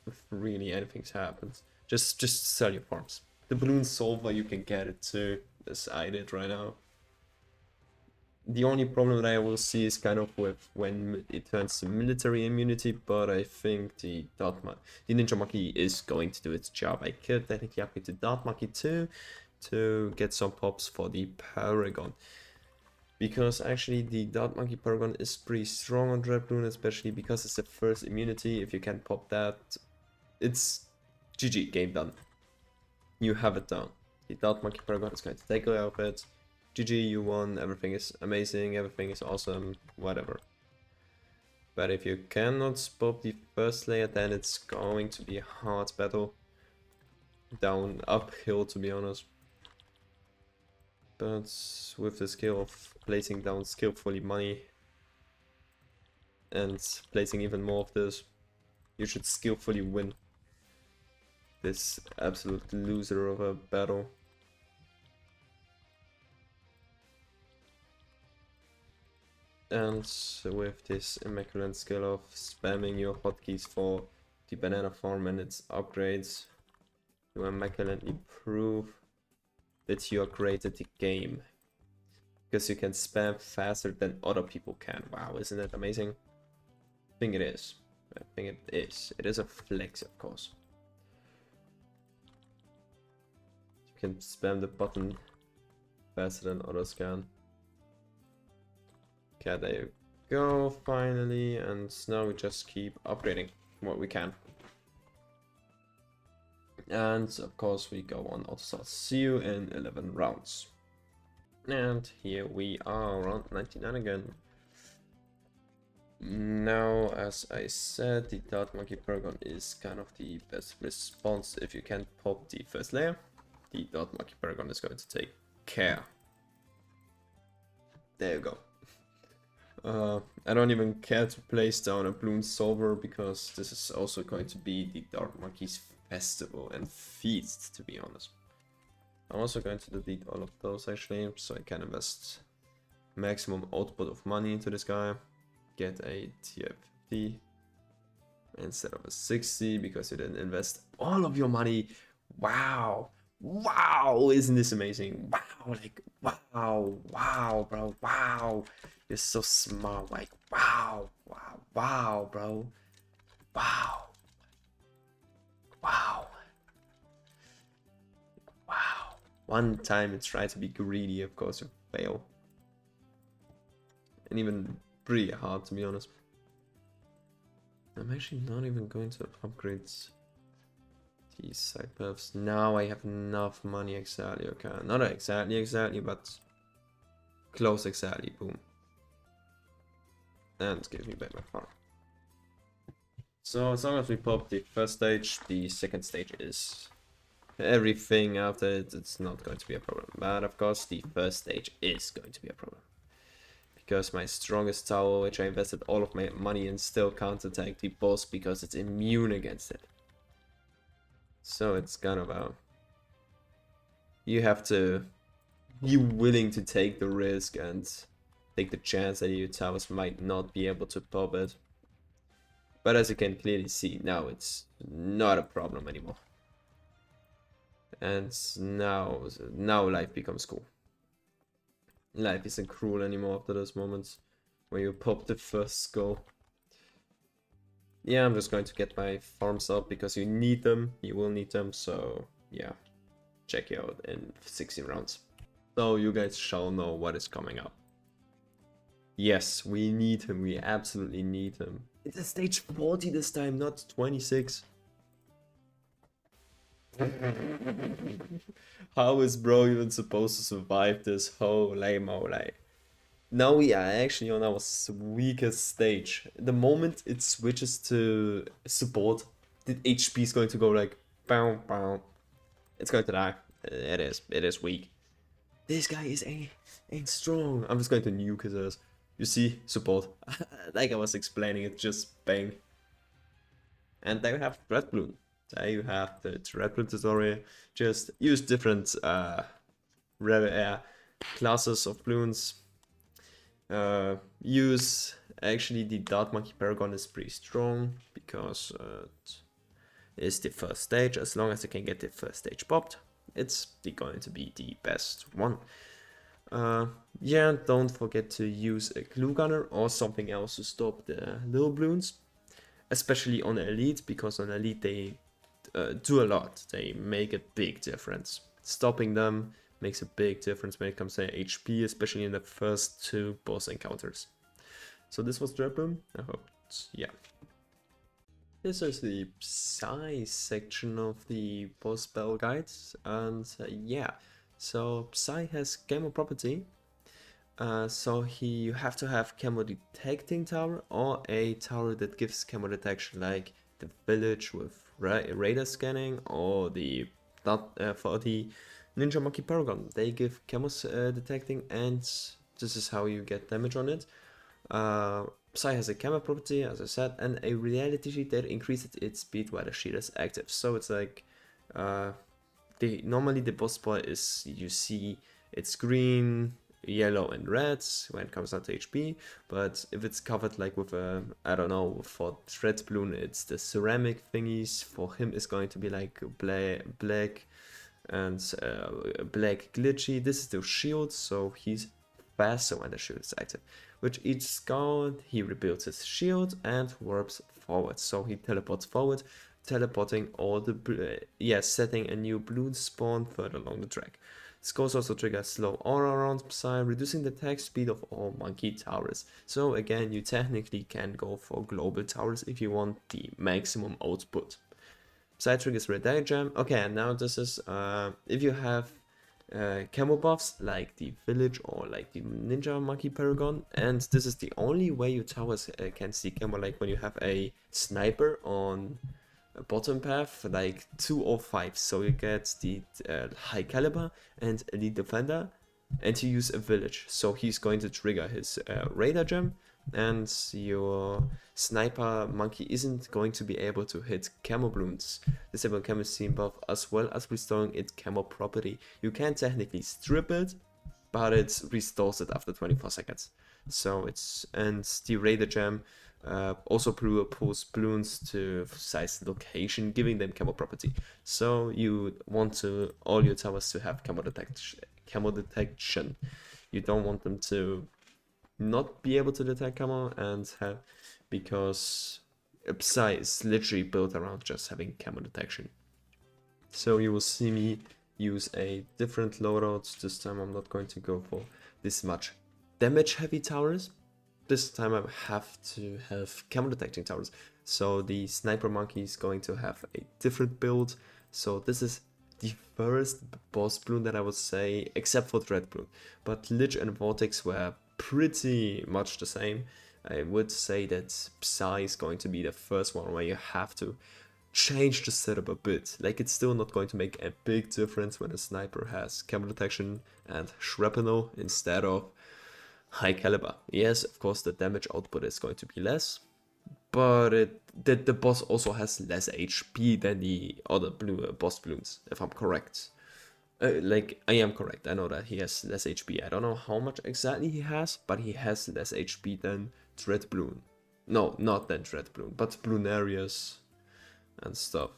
Speaker 1: If really anything happens, just sell your farms. The balloon solver, you can get it too, as I did right now. The only problem that I will see is kind of with when it turns to military immunity, but I think the Ninja Monkey is going to do its job. I could technically upgrade to Dart Monkey too to get some pops for the Paragon. Because actually the Dart Monkey Paragon is pretty strong on Dreadbloon, especially because it's the first immunity. If you can pop that, it's GG, game done. You have it down. The Dart Monkey Paragon is going to take care of it. GG, you won, everything is amazing, everything is awesome, whatever. But if you cannot pop the first layer, then it's going to be a hard battle. Uphill, to be honest. But with the skill of placing down skillfully money and placing even more of this, you should skillfully win this absolute loser of a battle. And with this immaculate skill of spamming your hotkeys for the banana farm and its upgrades, you immaculately prove that you are great at the game. Because you can spam faster than other people can. Wow, isn't that amazing? I think it is. I think it is. It is a flex, of course. You can spam the button faster than others can. Okay, there you go, finally, and now we just keep upgrading what we can. And of course we go on AutoStart. See you in 11 rounds. And here we are, round 99 again. Now, as I said, the Dart Monkey Paragon is kind of the best response. If you can pop the first layer, the Dart Monkey Paragon is going to take care. There you go. I don't even care to place down a Bloon Solver because this is also going to be the Dart Monkey's festival and feast, to be honest. I'm also going to delete all of those actually, so I can invest maximum output of money into this guy. Get a tier 50 instead of a 60 because you didn't invest all of your money. Wow. Wow, isn't this amazing? Wow, like, wow, bro, wow. You're so smart, like, wow, bro. Wow. One time you try to be greedy, of course you fail. And even pretty hard, to be honest. I'm actually not even going to upgrade these side paths. Now I have enough money exactly, okay. Not exactly, but close exactly, boom. And give me back my farm. So as long as we pop the first stage, the second stage is everything after it, it's not going to be a problem. But of course the first stage is going to be a problem. Because my strongest tower, which I invested all of my money in, still can't attack the boss because it's immune against it. So it's kind of a... You have to be willing to take the risk and take the chance that your towers might not be able to pop it. But as you can clearly see, now it's not a problem anymore. And now life becomes cool. Life isn't cruel anymore after those moments where you pop the first skull. Yeah, I'm just going to get my farms up because you need them. You will need them, so yeah. Check you out in 16 rounds. So you guys shall know what is coming up. Yes, we need him. We absolutely need him. It's a stage 40 this time, not 26. How is bro even supposed to survive this holy moly? Now we are actually on our weakest stage. The moment it switches to support, the HP is going to go like bow bow. It's going to die. It is weak. This guy ain't strong. I'm just going to nuke his ass. You see, support. Like I was explaining, it just bang. And there you have Dreadbloon. There you have the Dreadbloon tutorial. Just use different classes of bloons use. Actually, the Dart Monkey Paragon is pretty strong because it's the first stage. As long as you can get the first stage popped, it's going to be the best one. Yeah, don't forget to use a glue gunner or something else to stop the little bloons, especially on Elite, because on Elite they do a lot. They make a big difference. Stopping them makes a big difference when it comes to HP, especially in the first 2 boss encounters. So this was Dreadbloon. I hope, yeah. This is the Phayze section of the boss battle guides, and yeah. So Phayze has camo property. So you have to have camo detecting tower or a tower that gives camo detection, like the village with radar scanning, or the for the Ninja Monkey Paragon. They give camo detecting, and this is how you get damage on it. Phayze has a camo property, as I said, and a reality sheet that increases its speed while the sheet is active. So it's like normally the boss boy is, you see it's green, yellow and red when it comes down to HP, but if it's covered like with a, I don't know, for Dreadbloon it's the ceramic thingies. For him it's going to be like black and black glitchy. This is the shield, so he's faster when the shield is active. With each scout he rebuilds his shield and warps forward, so he teleports forward, teleporting all the setting a new bloon spawn further along the track. Scores also trigger slow aura around Phayze, reducing the attack speed of all monkey towers. So again, you technically can go for global towers if you want the maximum output. Phayze triggers Red Dye Gem. Okay, and now this is if you have camo buffs like the village or like the Ninja Monkey Paragon, and this is the only way your towers can see camo, like when you have a sniper on bottom path, like 2 or 5, so you get the high caliber and elite defender, and you use a village, so he's going to trigger his radar gem, and your sniper monkey isn't going to be able to hit camo bloons. Disable camo scene buff as well as restoring its camo property. You can technically strip it, but it restores it after 24 seconds. So it's, and the radar gem also pulls bloons to Phayze location, giving them camo property. So you want to all your towers to have camo detection. You don't want them to not be able to detect camo and have, because Phayze is literally built around just having camo detection. So you will see me use a different loadout. This time I'm not going to go for this much damage heavy towers. This time I have to have camo detecting towers. So the sniper monkey is going to have a different build. So this is the first boss bloon that I would say, except for Dreadbloon. But Lych and Vortex were pretty much the same. I would say that Phayze is going to be the first one where you have to change the setup a bit. Like, it's still not going to make a big difference when a sniper has camo detection and shrapnel instead of high caliber. Yes, of course the damage output is going to be less, but the boss also has less HP than the other boss bloons, if I'm correct. Like, I am correct, I know that he has less HP. I don't know how much exactly he has, but he has less HP than Dreadbloon. No, not than Dreadbloon, but Bloonarius and stuff.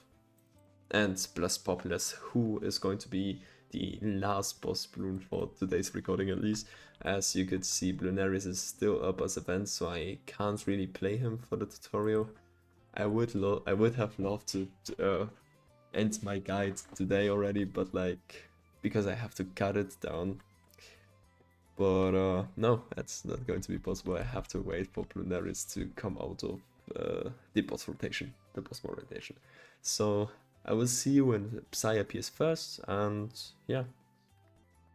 Speaker 1: And Blastapopoulos, who is going to be the last boss bloon for today's recording at least. As you could see, Bloonarius is still up as event, so I can't really play him for the tutorial. I would have loved to end my guide today already, but like, because I have to cut it down. But no, that's not going to be possible. I have to wait for Bloonarius to come out of the boss rotation, the boss mode rotation. So I will see you when Phayze appears first, and yeah.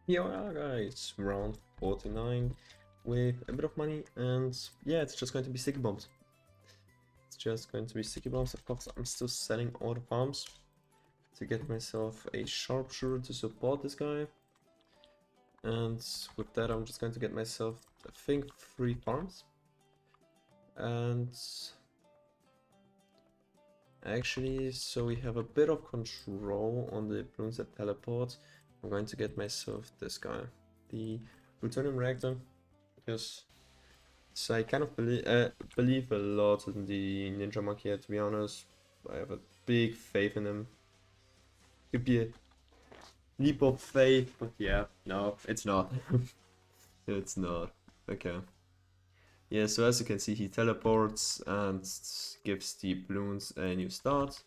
Speaker 1: Here we are, guys, round 49 with a bit of money, and yeah, it's just going to be sticky bombs. It's just going to be sticky bombs. Of course, I'm still selling all the farms to get myself a sharpshooter to support this guy. And with that, I'm just going to get myself, I think, 3 farms. And actually, so we have a bit of control on the bloons that teleport. I'm going to get myself this guy, the plutonium reactor, because so I kind of believe a lot in the Ninja Monkey, to be honest. I have a big faith in him. Could be a leap of faith, but yeah, no, it's not. It's not. Okay. Yeah, so as you can see, he teleports and gives the balloons a new start.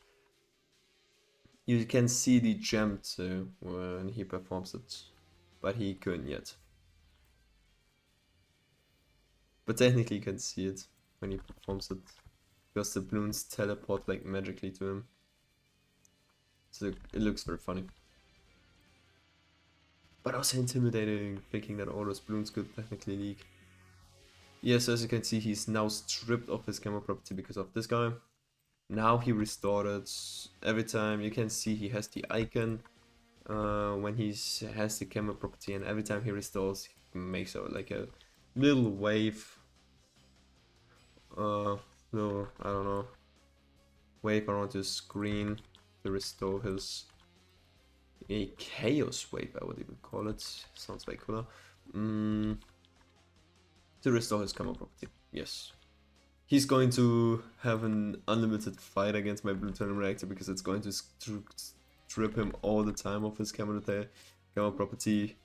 Speaker 1: You can see the gem too when he performs it, but he couldn't yet. But technically you can see it when he performs it, because the balloons teleport like magically to him. So it looks very funny. But also intimidating, thinking that all those balloons could technically leak. Yes, as you can see, he's now stripped of his camera property because of this guy. Now he restored it. Every time you can see he has the icon when he has the camera property, and every time he restores, he makes like a little wave. Little, I don't know, wave around his screen to restore his a chaos wave, I would even call it. Sounds way cooler. To restore his camera property, yes. He's going to have an unlimited fight against my plutonium reactor because it's going to strip him all the time of his camera property,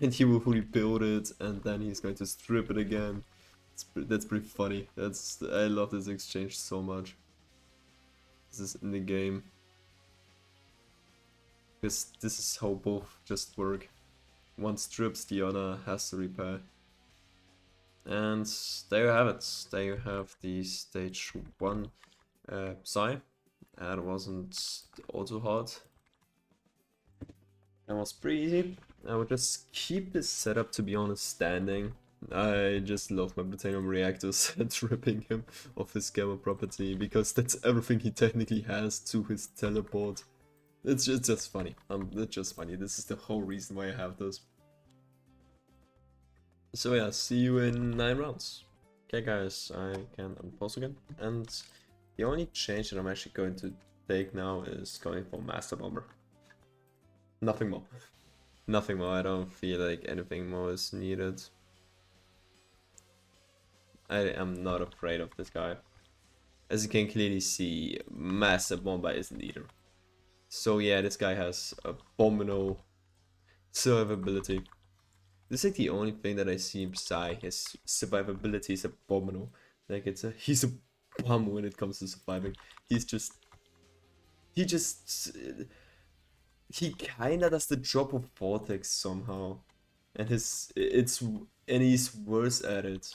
Speaker 1: and he will rebuild it, and then he's going to strip it again. That's pretty funny. I love this exchange so much. This is in the game, because this is how both just work. One strips, the other has to repair. And there you have it. There you have the stage 1 Psy. That wasn't all too hard. That was pretty easy. I would just keep this setup, to be honest, standing. I just love my plutonium reactors tripping him of his gamma property, because that's everything he technically has to his teleport. It's just funny. It's just funny. This is the whole reason why I have those. So yeah, see you in 9 rounds. Okay guys, I can unpause again. And the only change that I'm actually going to take now is going for Master Bomber. Nothing more. Nothing more. I don't feel like anything more is needed. I am not afraid of this guy. As you can clearly see, Master Bomber isn't either. So yeah, this guy has abominable survivability. This is like the only thing that I see in Psy. His survivability is abominable. Like he's a bum when it comes to surviving. He kinda does the job of Vortex somehow, and he's worse at it.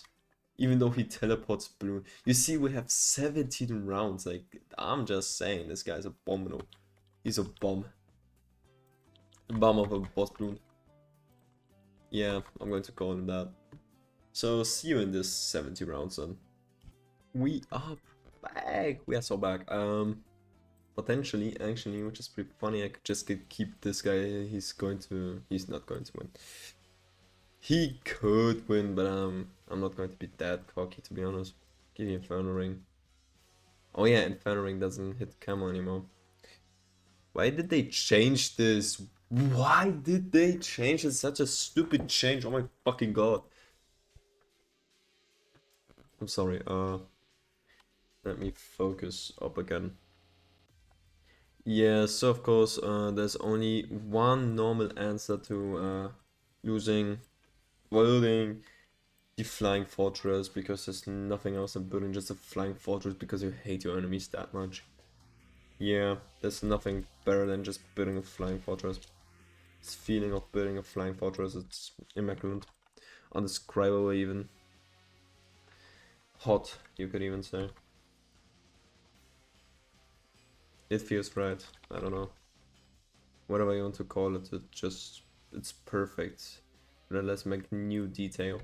Speaker 1: Even though he teleports Bloon. You see, we have 17 rounds. Like, I'm just saying, this guy's abominable. He's a bum. A bum of a boss Bloon. Yeah, I'm going to call him that. So, see you in this 70 rounds then. We are back! We are so back. Potentially, actually, which is pretty funny, I could just keep this guy. He's not going to win. He could win, but I'm not going to be that cocky, to be honest. Give me Inferno Ring. Oh yeah, Inferno Ring doesn't hit camo anymore. Why did they change this? Why did they change it? Such a stupid change. Oh my fucking god. I'm sorry. Let me focus up again. Yeah, so of course, there's only one normal answer to building the flying fortress, because there's nothing else than building just a flying fortress because you hate your enemies that much. Yeah, there's nothing better than just building a flying fortress. This feeling of building a flying fortress, it's immaculate. Undescribable even. Hot, you could even say. It feels right, I don't know. Whatever you want to call it, it's perfect. But let's make new detail.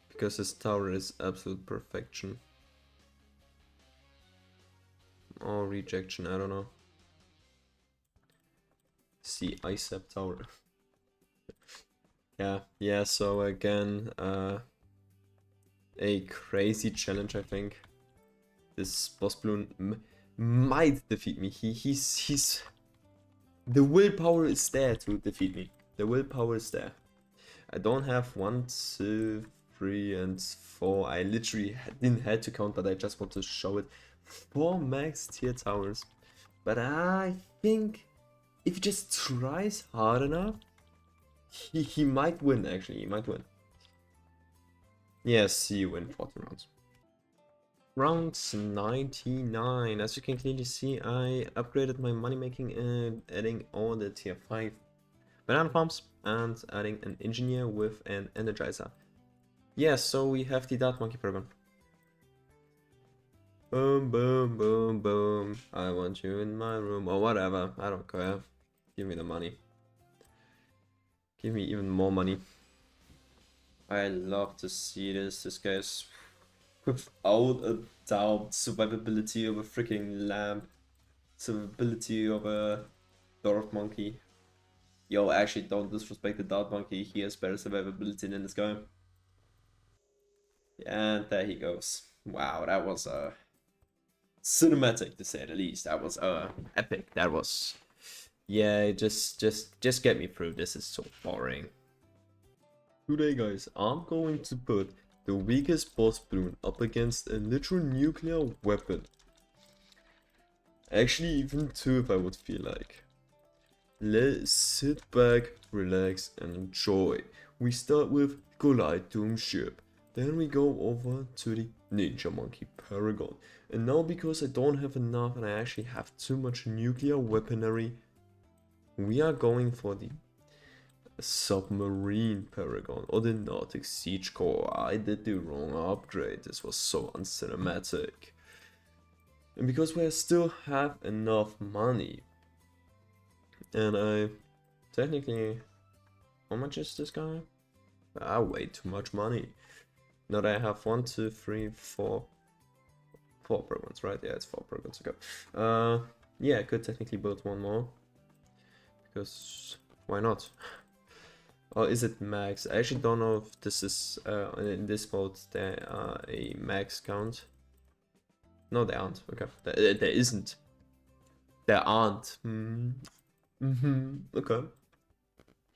Speaker 1: Because this tower is absolute perfection. Or rejection, I don't know. See, ISAP tower. yeah, so again, a crazy challenge, I think. This boss Bloon might defeat me. He's The willpower is there to defeat me. The willpower is there. I don't have 1, 2, 3, and 4. I literally didn't have to count, but I just want to show it. 4 max tier towers. But I think if he just tries hard enough, he might win, actually. He might win. Yes, see you win 40 rounds. Round 99. As you can clearly see, I upgraded my money making and adding all the tier 5 banana farms and adding an engineer with an energizer. Yeah, so we have the Dart Monkey program. Boom, boom, boom, boom. I want you in my room or whatever. I don't care. Give me the money. Give me even more money. I love to see this. This guy's without a doubt survivability of a freaking lamp. Survivability of a dwarf monkey. Yo, actually don't disrespect the dart monkey. He has better survivability than this guy. And there he goes. Wow, that was cinematic to say the least. That was epic. That was, yeah, just get me through. This is so boring. Today, guys, I'm going to put the weakest boss bloon up against a literal nuclear weapon. Actually, even 2 if I would feel like. Let's sit back, relax, and enjoy. We start with Goliath Doom Ship. Then we go over to the Ninja Monkey Paragon. And now, because I don't have enough and I actually have too much nuclear weaponry, we are going for the Submarine Paragon or the Nordic Siege Core. I did the wrong upgrade. This was so uncinematic. And because we still have enough money, and I technically, how much is this guy? Way too much money. Now that I have 1, 2, 3, 4 programs, right? Yeah, it's 4 programs ago. Yeah, I could technically build 1 more, because why not? Or is it max? I actually don't know if this is in this mode there are a max count. No, there aren't. Okay, there isn't. There aren't. Okay.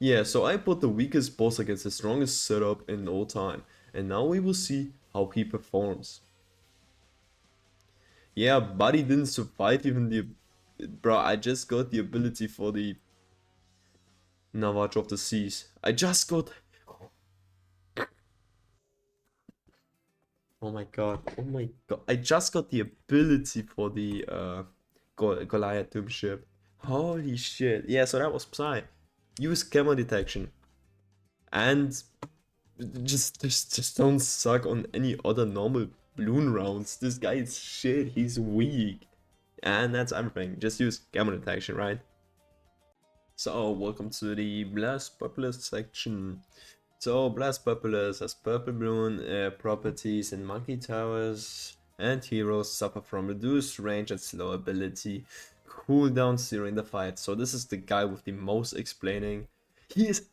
Speaker 1: Yeah, so I put the weakest boss against the strongest setup in all time. And now we will see how he performs. Yeah, buddy didn't survive even the... Bro, I just got the ability for the Navage of the Seas. I just got... Oh my god, oh my god. I just got the ability for the Goliath Doom Ship. Holy shit. Yeah, so that was Psy. Use camera detection. And just don't suck on any other normal bloon rounds. This guy is shit, he's weak. And that's everything. Just use camera detection, right? So, welcome to the Blastapopoulos section. So, Blastapopoulos has purple bloon properties in monkey towers, and heroes suffer from reduced range and slow ability. Cooldowns during the fight. So this is the guy with the most explaining. He is...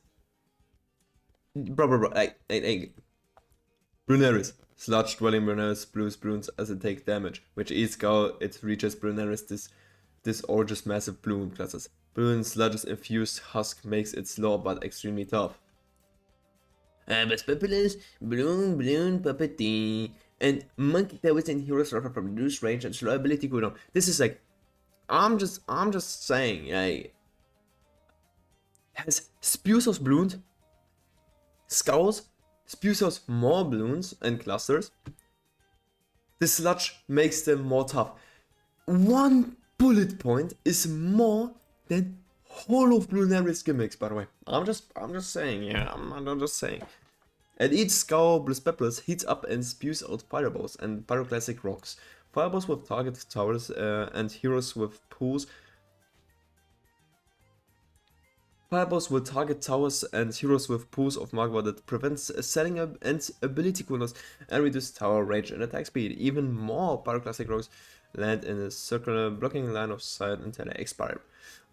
Speaker 1: Bro, hey. Bloonarius. Sludge dwelling Bloonarius blues bloons as it takes damage. Which each go it reaches Bloonarius this gorgeous massive bloon classes. Bloon sludge's infused husk makes it slow but extremely tough. Blastapopoulos, bloon, puppety. And monkey towers and heroes suffer from reduced range and slow ability cooldown. This is like... I'm just saying, hey. Has Spusos blooned? Skulls? Spusos more bloons and clusters? The sludge makes them more tough. 1 bullet point is more than whole of Bloonarius gimmicks, by the way. I'm just saying, yeah, I'm just saying. At each skull, Blastapopoulos heats up and spews out fireballs and pyroclastic rocks. Fireballs will target towers and heroes with pools. Fireballs will target towers and heroes with pools of magma that prevents setting up and ability coolers and reduce tower range and attack speed. Even more pyroclastic rocks land in a circular blocking line of sight until they expire.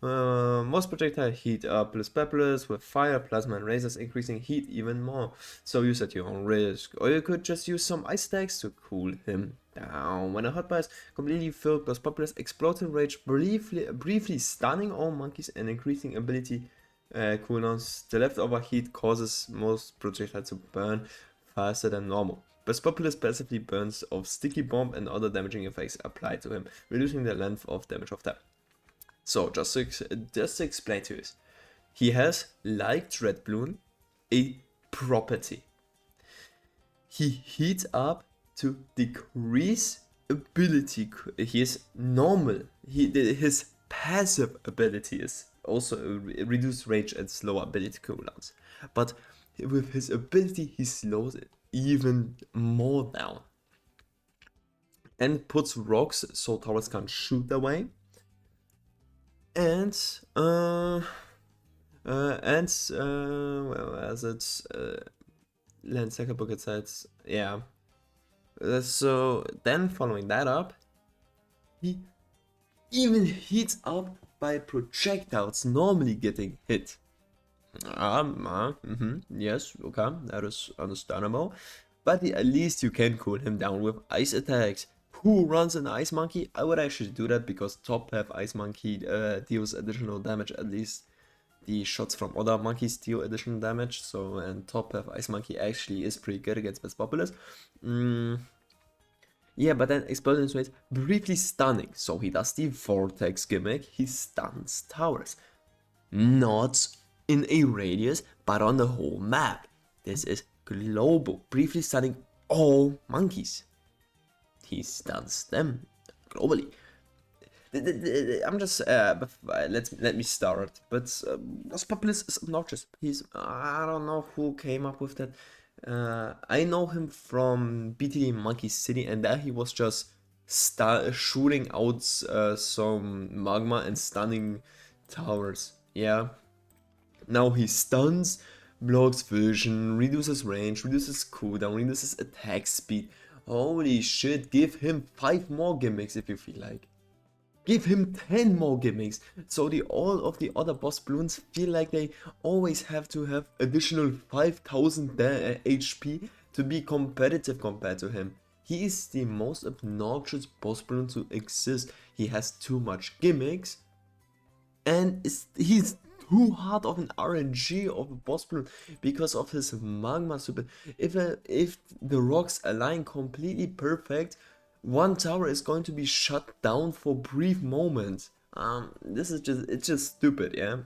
Speaker 1: Most projectiles heat up Blastapopoulos with fire, plasma, and lasers, increasing heat even more. So use at your own risk. Or you could just use some ice stacks to cool him down. When a hotbar is completely filled, Blastapopoulos explodes in rage, briefly stunning all monkeys and increasing ability cooldowns. The leftover heat causes most projectiles to burn faster than normal. Blastapopoulos passively burns off sticky bomb and other damaging effects applied to him, reducing the length of damage of that. So, just to explain to you, he has, like Dreadbloon, a property. He heats up to decrease ability. He is normal. His passive ability is also reduced rage and slower ability cooldowns. But with his ability, he slows it even more down. And puts rocks so towers can't shoot away. And well, as it's land second bucket sites, yeah. So then following that up, he even heats up by projectiles normally getting hit. Yes, okay, that is understandable. But at least you can cool him down with ice attacks. Who runs an Ice Monkey? I would actually do that because top path Ice Monkey deals additional damage. At least the shots from other monkeys deal additional damage. So, and top path Ice Monkey actually is pretty good against Blastapopoulos. Yeah, but then Explosion Rays briefly stunning. So he does the Vortex gimmick. He stuns towers. Not in a radius, but on the whole map. This is global. Briefly stunning all monkeys. He stuns them globally. I'm just let me start. But Blastapopoulos is obnoxious. I don't know who came up with that. I know him from BTD Monkey City, and there he was just shooting out some magma and stunning towers. Yeah. Now he stuns, blocks vision, reduces range, reduces cooldown, reduces attack speed. Holy shit, give him 5 more gimmicks if you feel like. Give him 10 more gimmicks, so all of the other boss bloons feel like they always have to have additional 5000 HP to be competitive compared to him. He is the most obnoxious boss bloon to exist. He has too much gimmicks, and he's too hard of an RNG of a boss bloon because of his magma super. If the rocks align completely perfect, one tower is going to be shut down for brief moments. It's just stupid, yeah.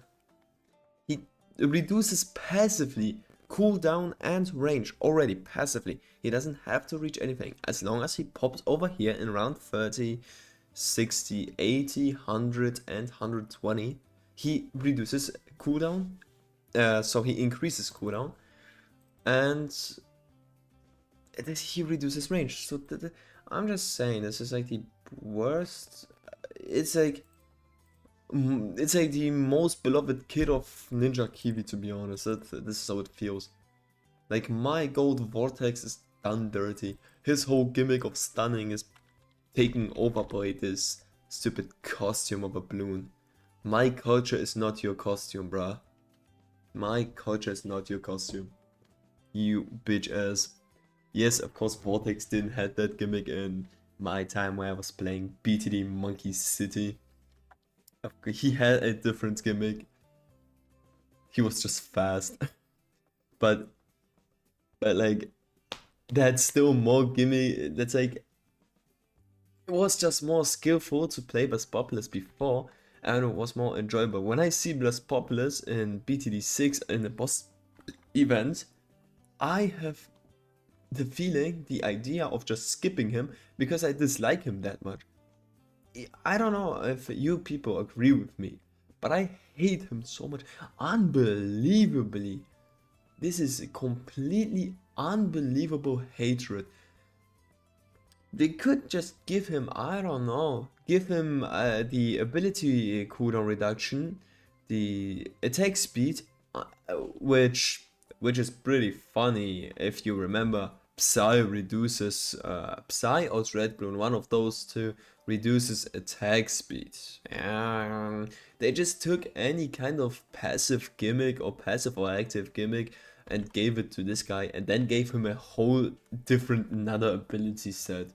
Speaker 1: He reduces passively cooldown and range already passively. He doesn't have to reach anything as long as he pops over here in round 30, 60, 80, 100 and 120. He reduces cooldown, so he increases cooldown, and he reduces range. So I'm just saying, this is like the worst. It's like the most beloved kid of Ninja Kiwi, to be honest. This is how it feels. Like, my gold Vortex is done dirty. His whole gimmick of stunning is taken over by this stupid costume of a bloon. My culture is not your costume, bruh. My culture is not your costume. You bitch ass. Yes, of course, Vortex didn't have that gimmick in my time where I was playing BTD Monkey City. He had a different gimmick. He was just fast. but like, that's still more gimmick. That's like, it was just more skillful to play Blastapopoulos before, and it was more enjoyable. When I see Blastapopoulos in BTD 6 in the boss event, I have the feeling, the idea of just skipping him because I dislike him that much. I don't know if you people agree with me, but I hate him so much. Unbelievably. This is a completely unbelievable hatred. They could just give him, I don't know, give him the ability cooldown reduction, the attack speed, which is pretty funny if you remember Psy reduces, Psy or Dreadbloon, one of those two, reduces attack speed. They just took any kind of passive gimmick or passive or active gimmick and gave it to this guy, and then gave him a whole different another ability set.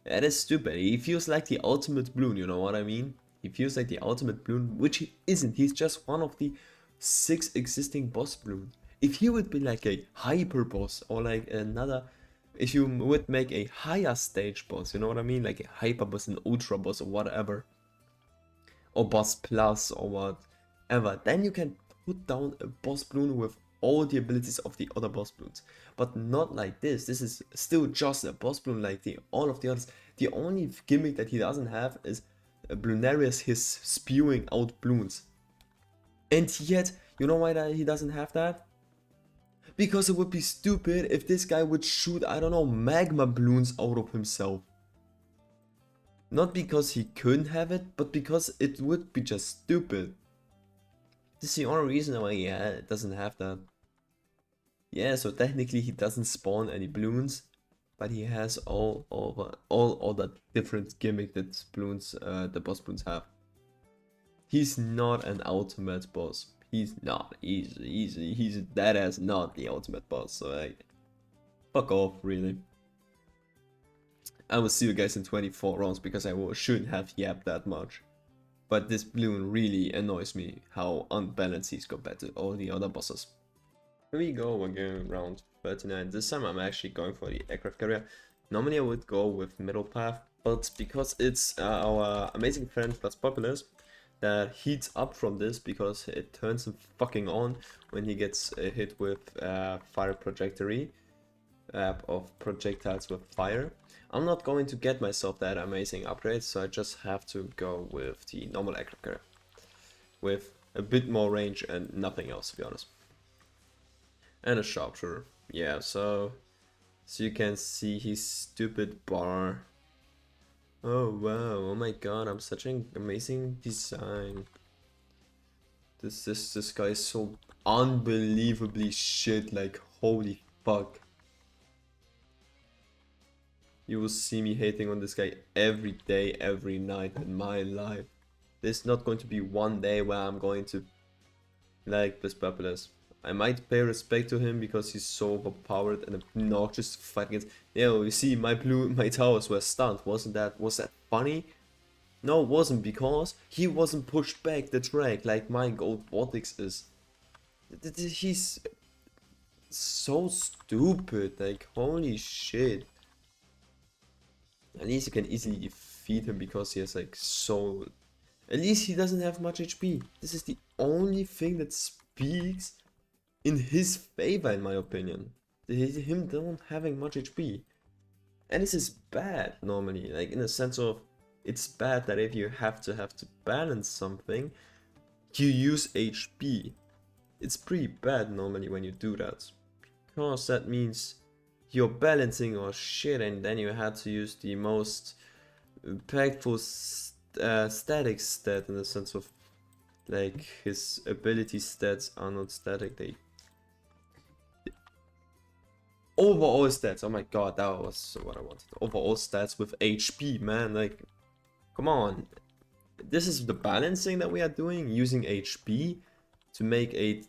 Speaker 1: That is stupid. He feels like the ultimate bloon, you know what I mean? He feels like the ultimate bloon, which he isn't. He's just one of the 6 existing boss bloons. If he would be like a hyper boss or like another, if you would make a higher stage boss, you know what I mean? Like a hyper boss, an ultra boss or whatever, or boss plus or whatever, then you can put down a boss bloon with all the abilities of the other boss bloons. But not like this. This is still just a boss bloon like all of the others. The only gimmick that he doesn't have is Bloonarius, his spewing out bloons. And yet, you know why he doesn't have that? Because it would be stupid if this guy would shoot, I don't know, magma bloons out of himself. Not because he couldn't have it, but because it would be just stupid. This is the only reason why he doesn't have that. Yeah, so technically he doesn't spawn any bloons, but he has all other different gimmick that bloons, the boss bloons have. He's not an ultimate boss. He's not. He's that as not the ultimate boss. So like, fuck off, really. I will see you guys in 24 rounds because I shouldn't have yapped that much. But this bloon really annoys me how unbalanced he's compared to all the other bosses. Here we go again, round 39. This time I'm actually going for the aircraft carrier. Normally I would go with middle path, but because it's our amazing friend Blastapopoulos that heats up from this because it turns him fucking on when he gets hit with fire trajectory of projectiles with fire. I'm not going to get myself that amazing upgrade, so I just have to go with the normal aircraft carrier with a bit more range and nothing else, to be honest. And a sharpshooter. Yeah, so you can see his stupid bar. Oh wow, oh my god, I'm such an amazing design. This guy is so unbelievably shit, like holy fuck. You will see me hating on this guy every day, every night in my life. There's not going to be one day where I'm going to like Blastapopoulos. I might pay respect to him because he's so overpowered and obnoxious to fight against. Yo, you see, my towers were stunned. Was that funny? No, it wasn't, because he wasn't pushed back the track like my gold Vortex is. He's so stupid, like holy shit. At least you can easily defeat him because he has like so... At least he doesn't have much HP. This is the only thing that speaks in his favor, in my opinion. Him not having much HP. And this is bad normally, like in the sense of, it's bad that if you have to balance something, you use HP. It's pretty bad normally when you do that, because that means you're balancing or shit, and then you had to use the most impactful static stat, in the sense of like his ability stats are not static, they overall stats. Oh my god, that was what I wanted. Overall stats with HP, man, like come on. This is the balancing that we are doing, using HP to make a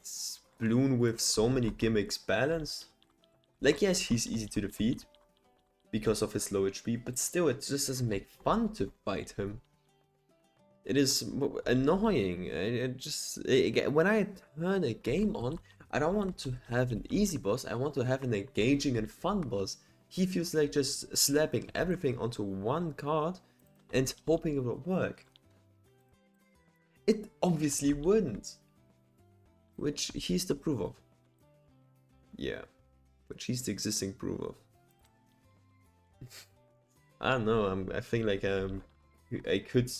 Speaker 1: bloon with so many gimmicks balanced. Like, yes, he's easy to defeat because of his low HP, but still, it just doesn't make fun to fight him. It is annoying. When I turn a game on, I don't want to have an easy boss, I want to have an engaging and fun boss. He feels like just slapping everything onto one card and hoping it will work. It obviously wouldn't. Which he's the proof of. Yeah. Which he's the existing proof of. I don't know, I think like I could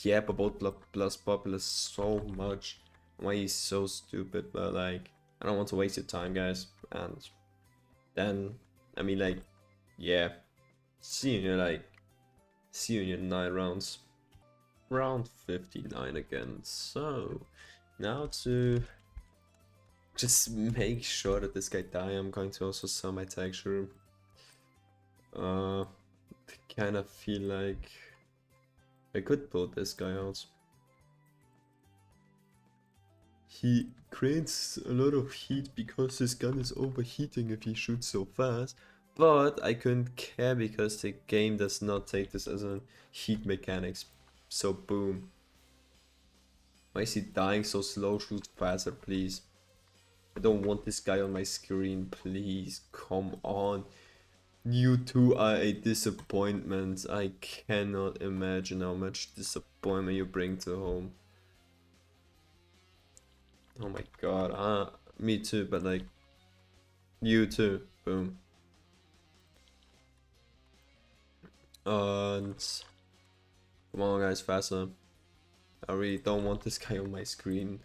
Speaker 1: yap about Blastapopoulos so much, why he's so stupid, but like I don't want to waste your time, guys. And then I mean, like, yeah, see you in your 9 rounds. Round 59 again. So now to just make sure that this guy die, I'm going to also sell my texture. I kind of feel like I could pull this guy out. He creates a lot of heat because his gun is overheating if he shoots so fast, but I couldn't care because the game does not take this as a heat mechanics. So boom. Why is he dying so slow? Shoot faster, please. I don't want this guy on my screen, please. Come on. You two are a disappointment. I cannot imagine how much disappointment you bring to home. Oh my god, me too, but like, you too, boom. And come on guys, faster. I really don't want this guy on my screen.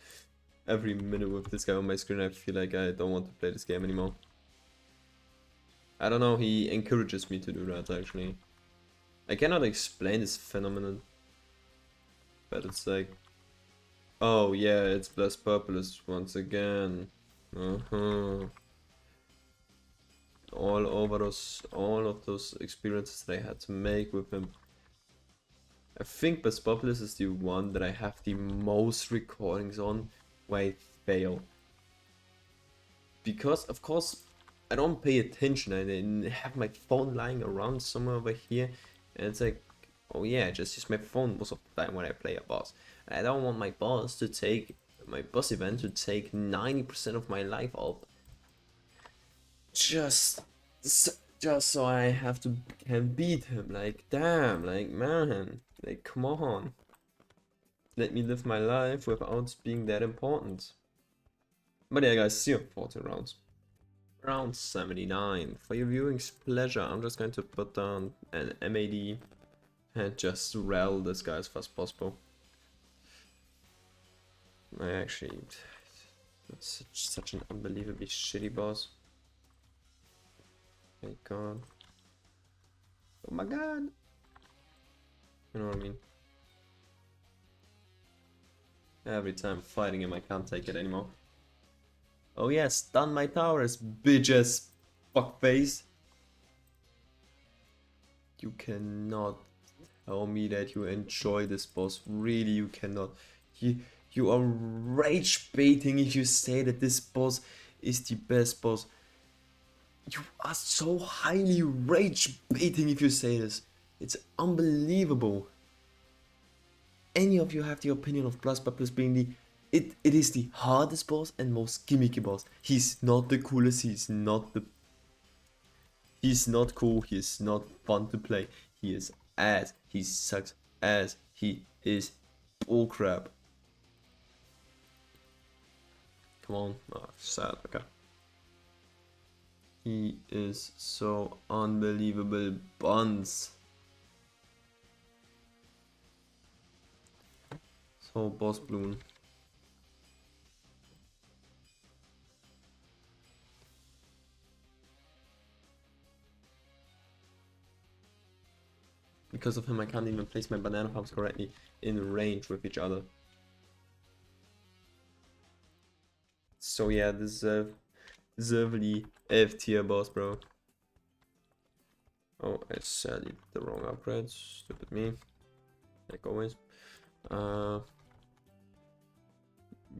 Speaker 1: Every minute with this guy on my screen, I feel like I don't want to play this game anymore. I don't know, he encourages me to do that actually. I cannot explain this phenomenon, but it's like, oh yeah, it's Blastapopoulos once again. All of those experiences that I had to make with him. I think Blastapopoulos is the one that I have the most recordings on where I fail. Because of course I don't pay attention. I have my phone lying around somewhere over here, and it's like, oh yeah, I just use my phone most of the time when I play a boss. And I don't want my boss event to take 90% of my life up. Just so I have to can beat him. Like damn, like man, like come on. Let me live my life without being that important. But yeah guys, see you in 14 rounds. Round 79. For your viewing's pleasure, I'm just going to put down an MAD and just rel this guy as fast as possible. That's such an unbelievably shitty boss. My god. Oh my god. You know what I mean? Every time fighting him, I can't take it anymore. Oh yeah, stun my towers, bitches. Fuckface. You cannot tell me that you enjoy this boss. Really, you cannot. You are rage baiting if you say that this boss is the best boss. You are so highly rage baiting if you say this. It's unbelievable. Any of you have the opinion of Blastapopoulos being the it is the hardest boss and most gimmicky boss. He's not the coolest, he's not cool, he's not fun to play. He is ass, he sucks ass, he is bullcrap. Come on, oh, sad, okay. He is so unbelievable buns. So boss bloon. Because of him, I can't even place my banana palms correctly in range with each other. So yeah, deservedly F tier boss, bro. Oh, I sadly the wrong upgrade. Stupid me. Like always.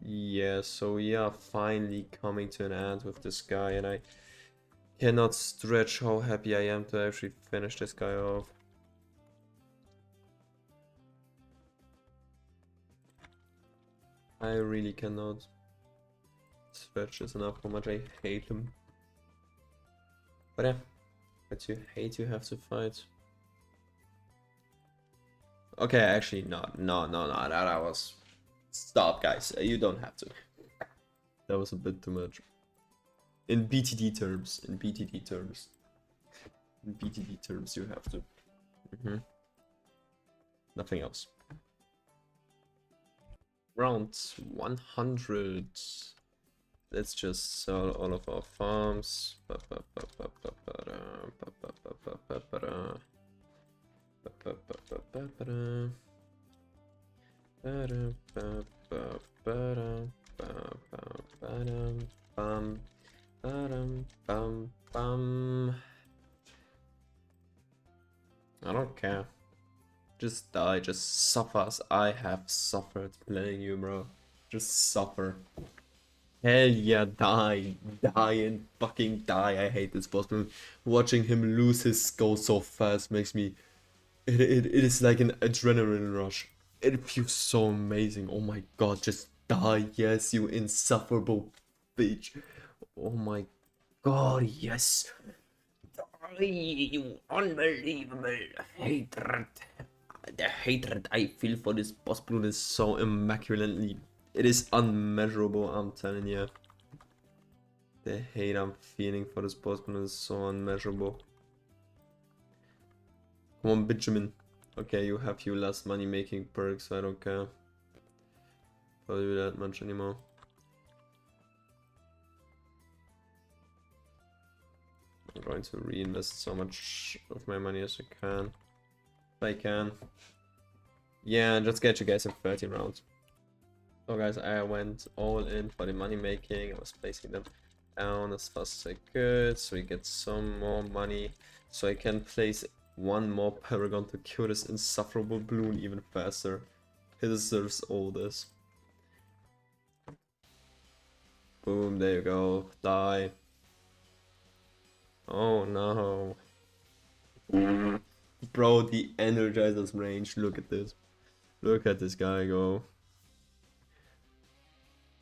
Speaker 1: Yeah, so yeah, finally coming to an end with this guy, and I cannot stretch how happy I am to actually finish this guy off. I really cannot stretch this enough how much I hate him. But yeah, but you hate you have to fight. Okay, actually, no, that was... Stop, guys, you don't have to. That was a bit too much. In BTD terms, you have to. Nothing else. Round 100. Let's just sell all of our farms. I don't care. Just die, just suffer as I have suffered playing you, bro. Just suffer. Hell yeah, die. Die and fucking die. I hate this boss, man. Watching him lose his skull so fast makes me... It is like an adrenaline rush. It feels so amazing. Oh my god, just die. Yes, you insufferable bitch. Oh my god, yes. Die, you unbelievable hatred. The hatred I feel for this boss bloon is so immaculately... It is unmeasurable, I'm telling you. The hate I'm feeling for this boss bloon is so unmeasurable. Come on, Benjamin. Okay, you have your last money making perks, so I don't care. Don't do that much anymore. I'm going to reinvest so much of my money as I can. If I can. Yeah, just get you guys in 30 rounds. So guys, I went all in for the money making. I was placing them down as fast as I could, so we get some more money. So I can place one more Paragon to kill this insufferable bloon even faster. He deserves all this. Boom, there you go. Die. Oh no. Bro, the Energizer's range. Look at this. Look at this guy go.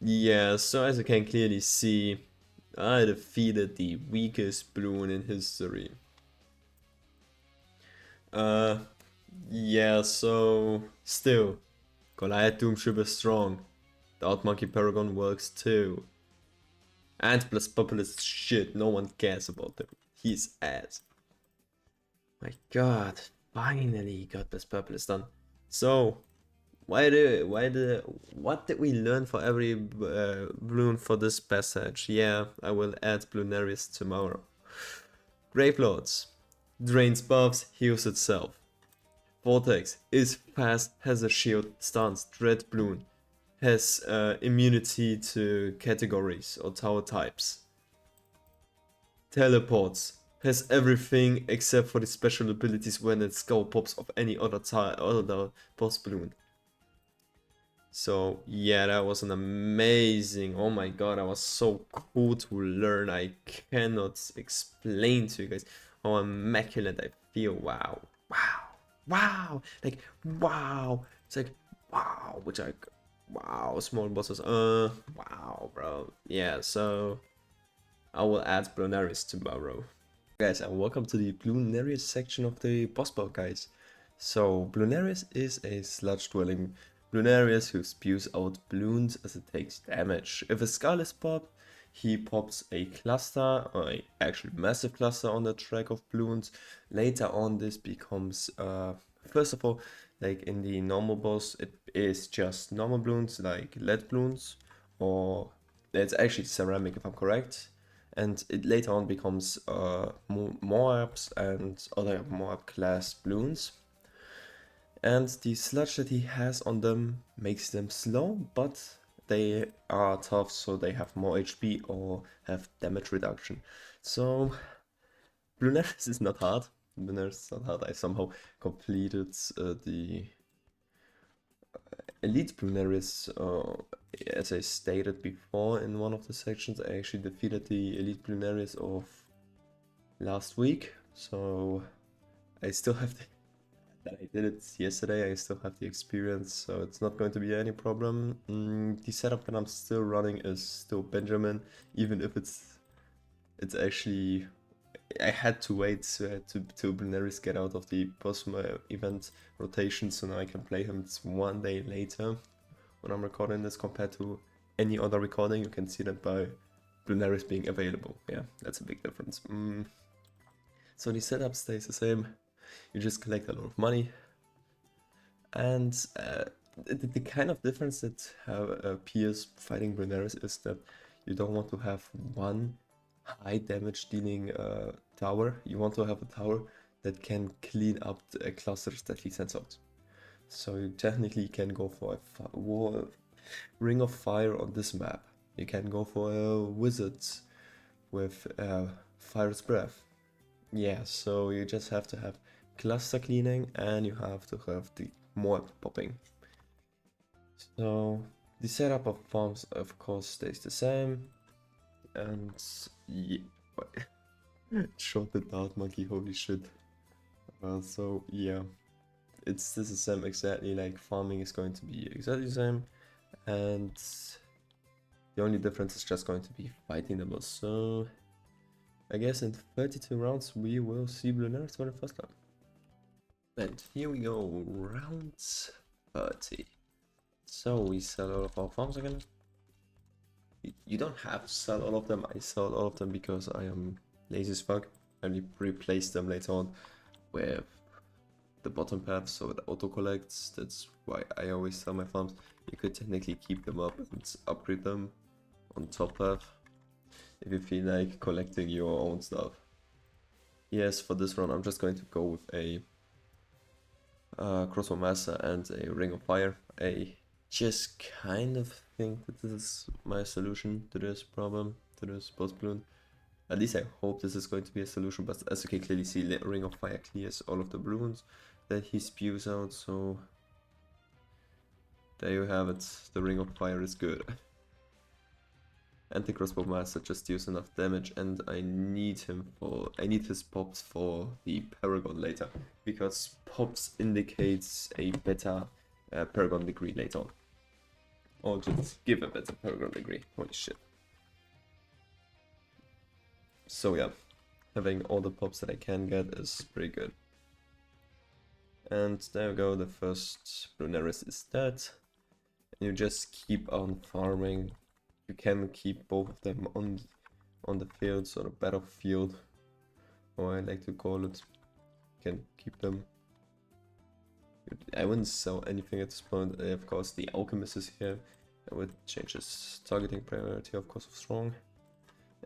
Speaker 1: Yeah, so as you can clearly see, I defeated the weakest bloon in history. Yeah, so still, Goliath Doomship is strong. The Outmonkey Paragon works too. And Blastapopoulos is shit, no one cares about him. He's ass. My god, finally got Blastapopoulos done. So, what did we learn for every bloon for this passage? Yeah, I will add Bloonarius tomorrow. Gravelords drains buffs, heals itself. Vortex is fast, has a shield, stance. Dreadbloon has immunity to categories or tower types. Teleports has everything except for the special abilities when its skull pops of any other boss bloon. So yeah, that was an amazing, oh my god, that was so cool to learn. I cannot explain to you guys how immaculate I feel. Wow, wow, wow, like wow, it's like wow, which I, wow, small bosses, wow, bro. Yeah, so I will add Bloonarius tomorrow. Guys, and welcome to the Bloonarius section of the boss battle, guys. So Bloonarius is a sludge-dwelling Bloonarius who spews out bloons as it takes damage. If a skull is popped, he pops a cluster, or a actually massive cluster on the track of bloons. Later on this becomes, first of all, like in the normal boss, it is just normal bloons, like lead bloons, or it's actually ceramic if I'm correct. And it later on becomes Moabs and other Moab class bloons. And the sludge that he has on them makes them slow, but they are tough, so they have more HP or have damage reduction. So Bloonarius is not hard. Bloonarius is not hard. I somehow completed the Elite Bloonarius, as I stated before in one of the sections. I actually defeated the Elite Bloonarius of last week, so I still have the... I did it yesterday, I still have the experience, so it's not going to be any problem. The setup that I'm still running is still Benjamin, even if it's actually... I had to wait to Bloonarius get out of the boss event rotation, so now I can play him one day later when I'm recording this compared to any other recording. You can see that by Bloonarius being available. Yeah, that's a big difference. So the setup stays the same. You just collect a lot of money, and the kind of difference that appears fighting Bloonarius is that you don't want to have one high damage dealing tower. You want to have a tower that can clean up the clusters that he sends out. So you technically can go for a ring of fire on this map. You can go for a wizard with fire's breath. Yeah, so you just have to have cluster cleaning and you have to have the more popping. So the setup of farms of course stays the same, and yeah, shot the dart monkey, holy shit. So yeah, this is the same exactly, like farming is going to be exactly the same, and the only difference is just going to be fighting the boss. So I guess in 32 rounds we will see Bloonarius for the first time. And here we go, round 30. So we sell all of our farms again. You don't have to sell all of them, I sell all of them because I am lazy as fuck. And replace them later on with the bottom path, so it auto collects. That's why I always sell my farms. You could technically keep them up and upgrade them on top path if you feel like collecting your own stuff. Yes, for this run I'm just going to go with a crossbow master and a ring of fire. I just kind of think that this is my solution to this problem, to this boss bloon. At least I hope this is going to be a solution, but as you can clearly see, ring of fire clears all of the bloons that he spews out, so there you have it. The ring of fire is good. And the crossbow master just deals enough damage, and I need his pops for the paragon later, because pops indicates a better paragon degree later on. Or just give a better paragon degree, holy shit. So yeah, having all the pops that I can get is pretty good. And there we go, the first Bloonarius is dead. And you just keep on farming. You can keep both of them on the fields, or the battlefield, or I like to call it. You can keep them. I wouldn't sell anything at this point. Of course, the alchemist is here. I would change his targeting priority, of course, of strong,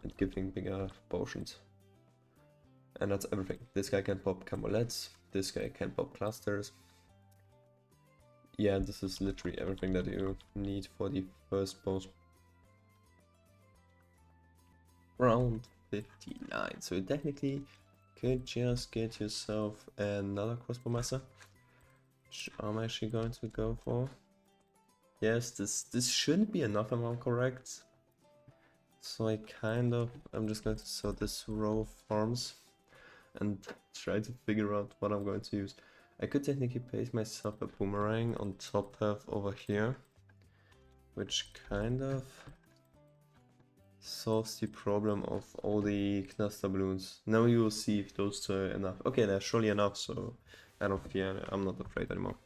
Speaker 1: and giving bigger potions. And that's everything. This guy can pop camolets. This guy can pop clusters. Yeah, this is literally everything that you need for the first boss. Round 59. So you technically could just get yourself another crossbow master, which I'm actually going to go for. Yes, this shouldn't be enough, if I'm correct. So I'm just going to sell this row of farms and try to figure out what I'm going to use. I could technically place myself a boomerang on top half over here, which kind of solves the problem of all the cluster bloons. Now you will see if those two are enough. Okay, they're surely enough, so I don't fear, I'm not afraid anymore.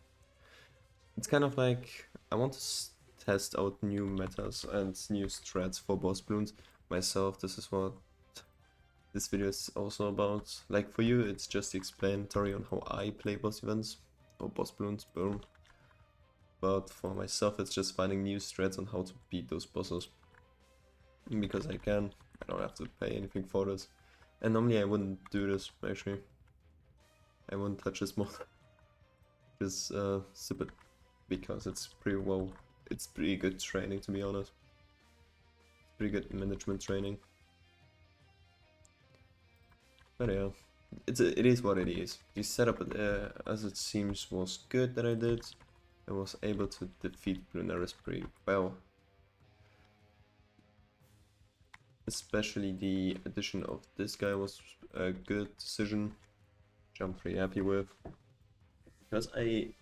Speaker 1: It's kind of like, I want to test out new metas and new strats for boss bloons myself. This is what this video is also about. Like for you, it's just explanatory on how I play boss events, or boss bloons, boom. But for myself, it's just finding new strats on how to beat those bosses. Because I can, I don't have to pay anything for this. And normally I wouldn't do this, actually. I wouldn't touch this mod. Just stupid. Because it's pretty good training, to be honest. Pretty good management training. But yeah, it is what it is. The setup, as it seems, was good that I did. I was able to defeat Bloonarius pretty well. Especially the addition of this guy was a good decision, which I'm pretty happy with. Because I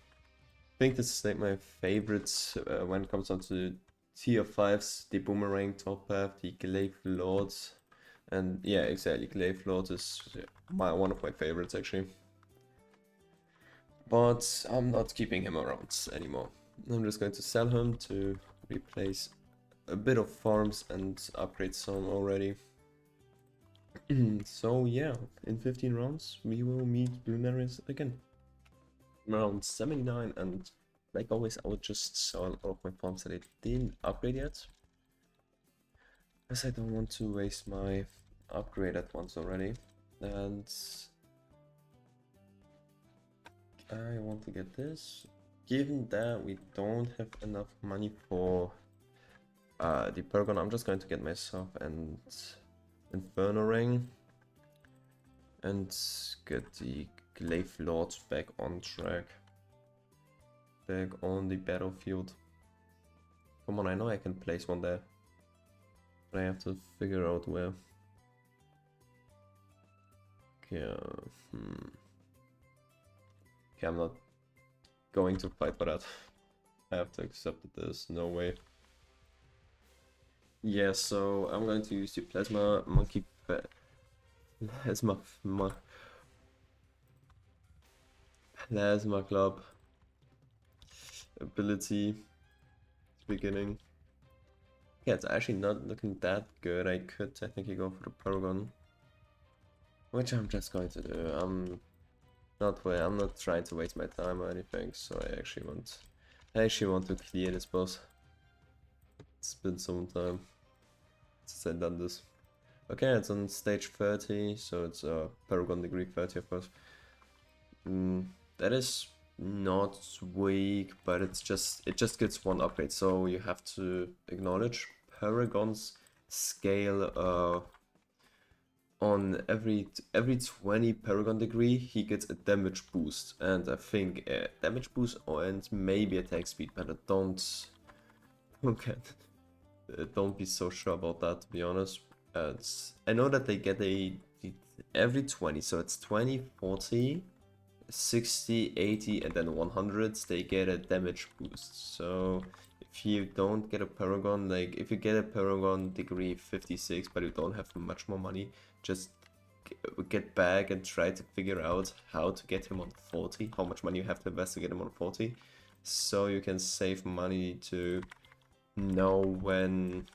Speaker 1: think this is like my favorites when it comes down to tier 5s, the boomerang top path, the glaive lord. And yeah, exactly, glaive lord is one of my favorites actually. But I'm not keeping him around anymore. I'm just going to sell him to replace a bit of farms and upgrade some already. So yeah, in 15 rounds we will meet Bloonarius again. Round 79, and like always I would just sell all of my farms that I didn't upgrade yet, because I don't want to waste my upgrade at once already. And I want to get this. Given that we don't have enough money for the Paragon, I'm just going to get myself an Inferno Ring and get the Glaive Lord back on track. Back on the battlefield. Come on, I know I can place one there. But I have to figure out where. Okay, okay, I'm not going to fight for that. I have to accept that there's no way. Yeah, so I'm going to use the Plasma Monkey Plasma Club ability beginning. Yeah, it's actually not looking that good. I could technically go for the Paragon, which I'm just going to do. I'm not trying to waste my time or anything, so I actually want to clear this boss. It's been some time since I've done this. Okay, it's on stage 30, so it's Paragon degree 30, of course. That is not weak, but it just gets one upgrade, so you have to acknowledge Paragon's scale on every 20 Paragon degree he gets a damage boost, and I think a damage boost and maybe attack speed, but don't be so sure about that, to be honest. I know that they get every 20, so it's 20, 40, 60, 80, and then 100, they get a damage boost. So if you don't get a Paragon, like if you get a Paragon degree 56 but you don't have much more money, just get back and try to figure out how to get him on 40, how much money you have to invest to get him on 40, so you can save money to know when.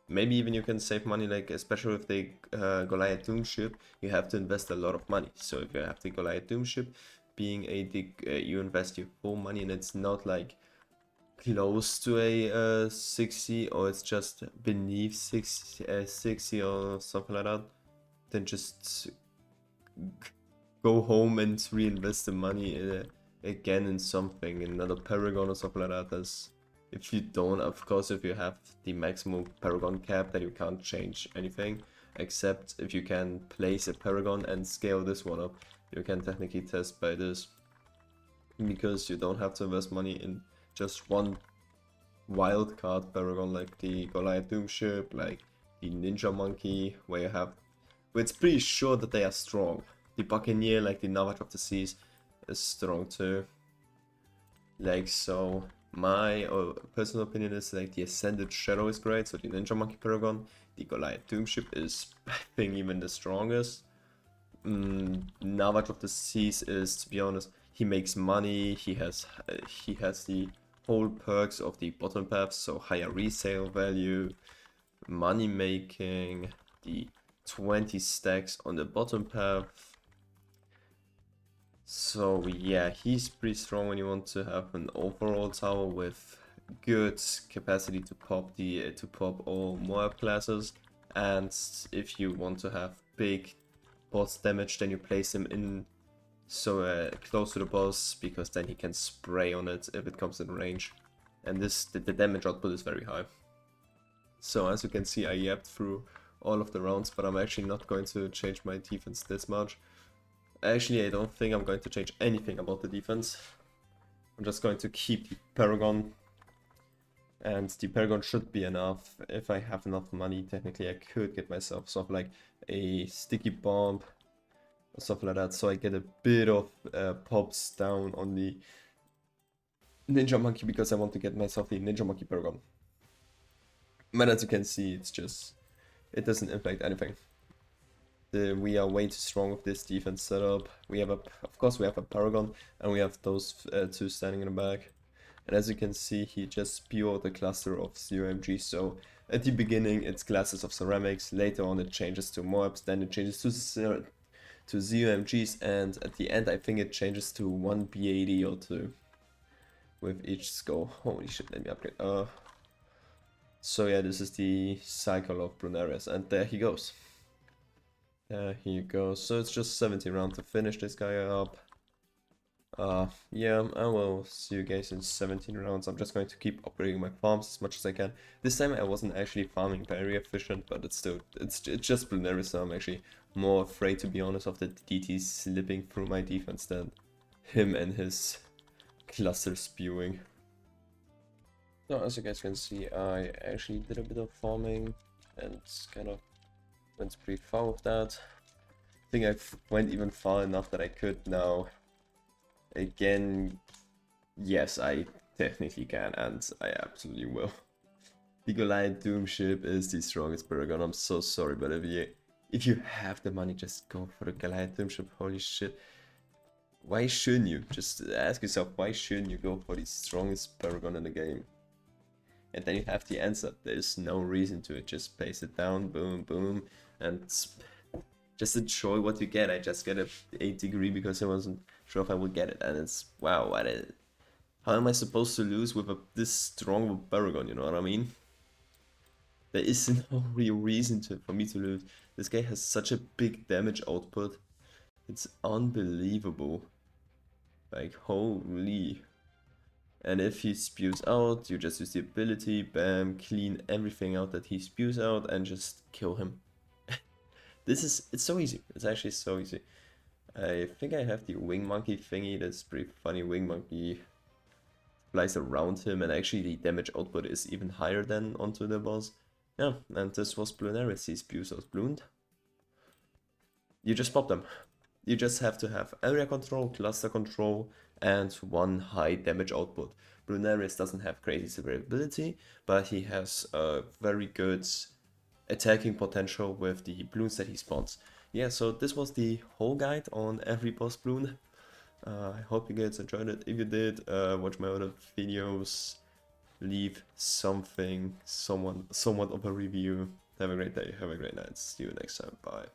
Speaker 1: Maybe even you can save money, like especially with the Goliath Doom ship, you have to invest a lot of money. So if you have the Goliath Doom ship, being you invest your full money, and it's not like close to a 60, or it's just beneath 60 or something like that, then just go home and reinvest the money again in something, another Paragon or something like that. If you don't, of course, if you have the maximum Paragon cap, then you can't change anything, except if you can place a Paragon and scale this one up, you can technically test by this, because you don't have to invest money in just one wildcard Paragon like the Goliath Doom ship, like the Ninja Monkey, where it's pretty sure that they are strong. The Buccaneer, like the Navage of the Seas, is strong too. Like, so my personal opinion is like the Ascended Shadow is great, so the Ninja Monkey Paragon. The Goliath Doom ship is, I think, even the strongest. Navage of the Seas is, to be honest, he makes money, he has the whole perks of the bottom path, so higher resale value, money making, the 20 stacks on the bottom path. So yeah, he's pretty strong when you want to have an overall tower with good capacity to pop all Moab classes, and if you want to have big boss damage, then you place him in so close to the boss, because then he can spray on it if it comes in range, and the damage output is very high. So as you can see, I yapped through all of the rounds, but I'm actually not going to change my defense this much. Actually, I don't think I'm going to change anything about the defense. I'm just going to keep the Paragon, and the Paragon should be enough. If I have enough money, technically I could get myself something like a sticky bomb or something like that, so I get a bit of pops down on the Ninja Monkey, because I want to get myself the Ninja Monkey Paragon. But as you can see, it doesn't impact anything. We are way too strong with this defense setup. Of course we have a Paragon, and we have those two standing in the back. And as you can see, he just spewed a cluster of ZOMG. So at the beginning it's classes of ceramics, later on it changes to Moabs, then it changes to ZOMGs, and at the end I think it changes to 1 B80 or 2 with each skull. Holy shit, let me upgrade. So yeah, this is the cycle of Bloonarius, and there he goes. There he goes. So it's just 70 rounds to finish this guy up. Yeah, I will see you guys in 17 rounds. I'm just going to keep upgrading my farms as much as I can. This time I wasn't actually farming very efficient, but it's just Bloonarius, so I'm actually more afraid, to be honest, of the DT slipping through my defense than him and his cluster spewing. So as you guys can see, I actually did a bit of farming and kind of went pretty far with that. I think I went even far enough that I could now. Again, yes, I technically can, and I absolutely will. The Goliath Doom ship is the strongest Paragon. I'm so sorry, but if you have the money, just go for the Goliath Doom ship. Holy shit. Why shouldn't you? Just ask yourself, why shouldn't you go for the strongest Paragon in the game? And then you have the answer. There's no reason to it. Just paste it down, boom, boom, and just enjoy what you get. I just get a 8 degree because I wasn't sure if I would get it, and it's wow. How am I supposed to lose with this strong Paragon? You know what I mean? There is no real reason for me to lose. This guy has such a big damage output. It's unbelievable. Like holy. And if he spews out, you just use the ability, bam, clean everything out that he spews out and just kill him. It's so easy. It's actually so easy. I think I have the wing monkey thingy. That's pretty funny. Wing monkey flies around him, and actually the damage output is even higher than onto the boss. Yeah, and this was Bloonarius. He spews out blooned. You just pop them. You just have to have area control, cluster control, and one high damage output. Bloonarius doesn't have crazy survivability, but he has a very good attacking potential with the bloons that he spawns. Yeah, so this was the whole guide on every boss bloon. I hope you guys enjoyed it. If you did, watch my other videos, leave somewhat of a review. Have a great day, have a great night. See you next time. Bye.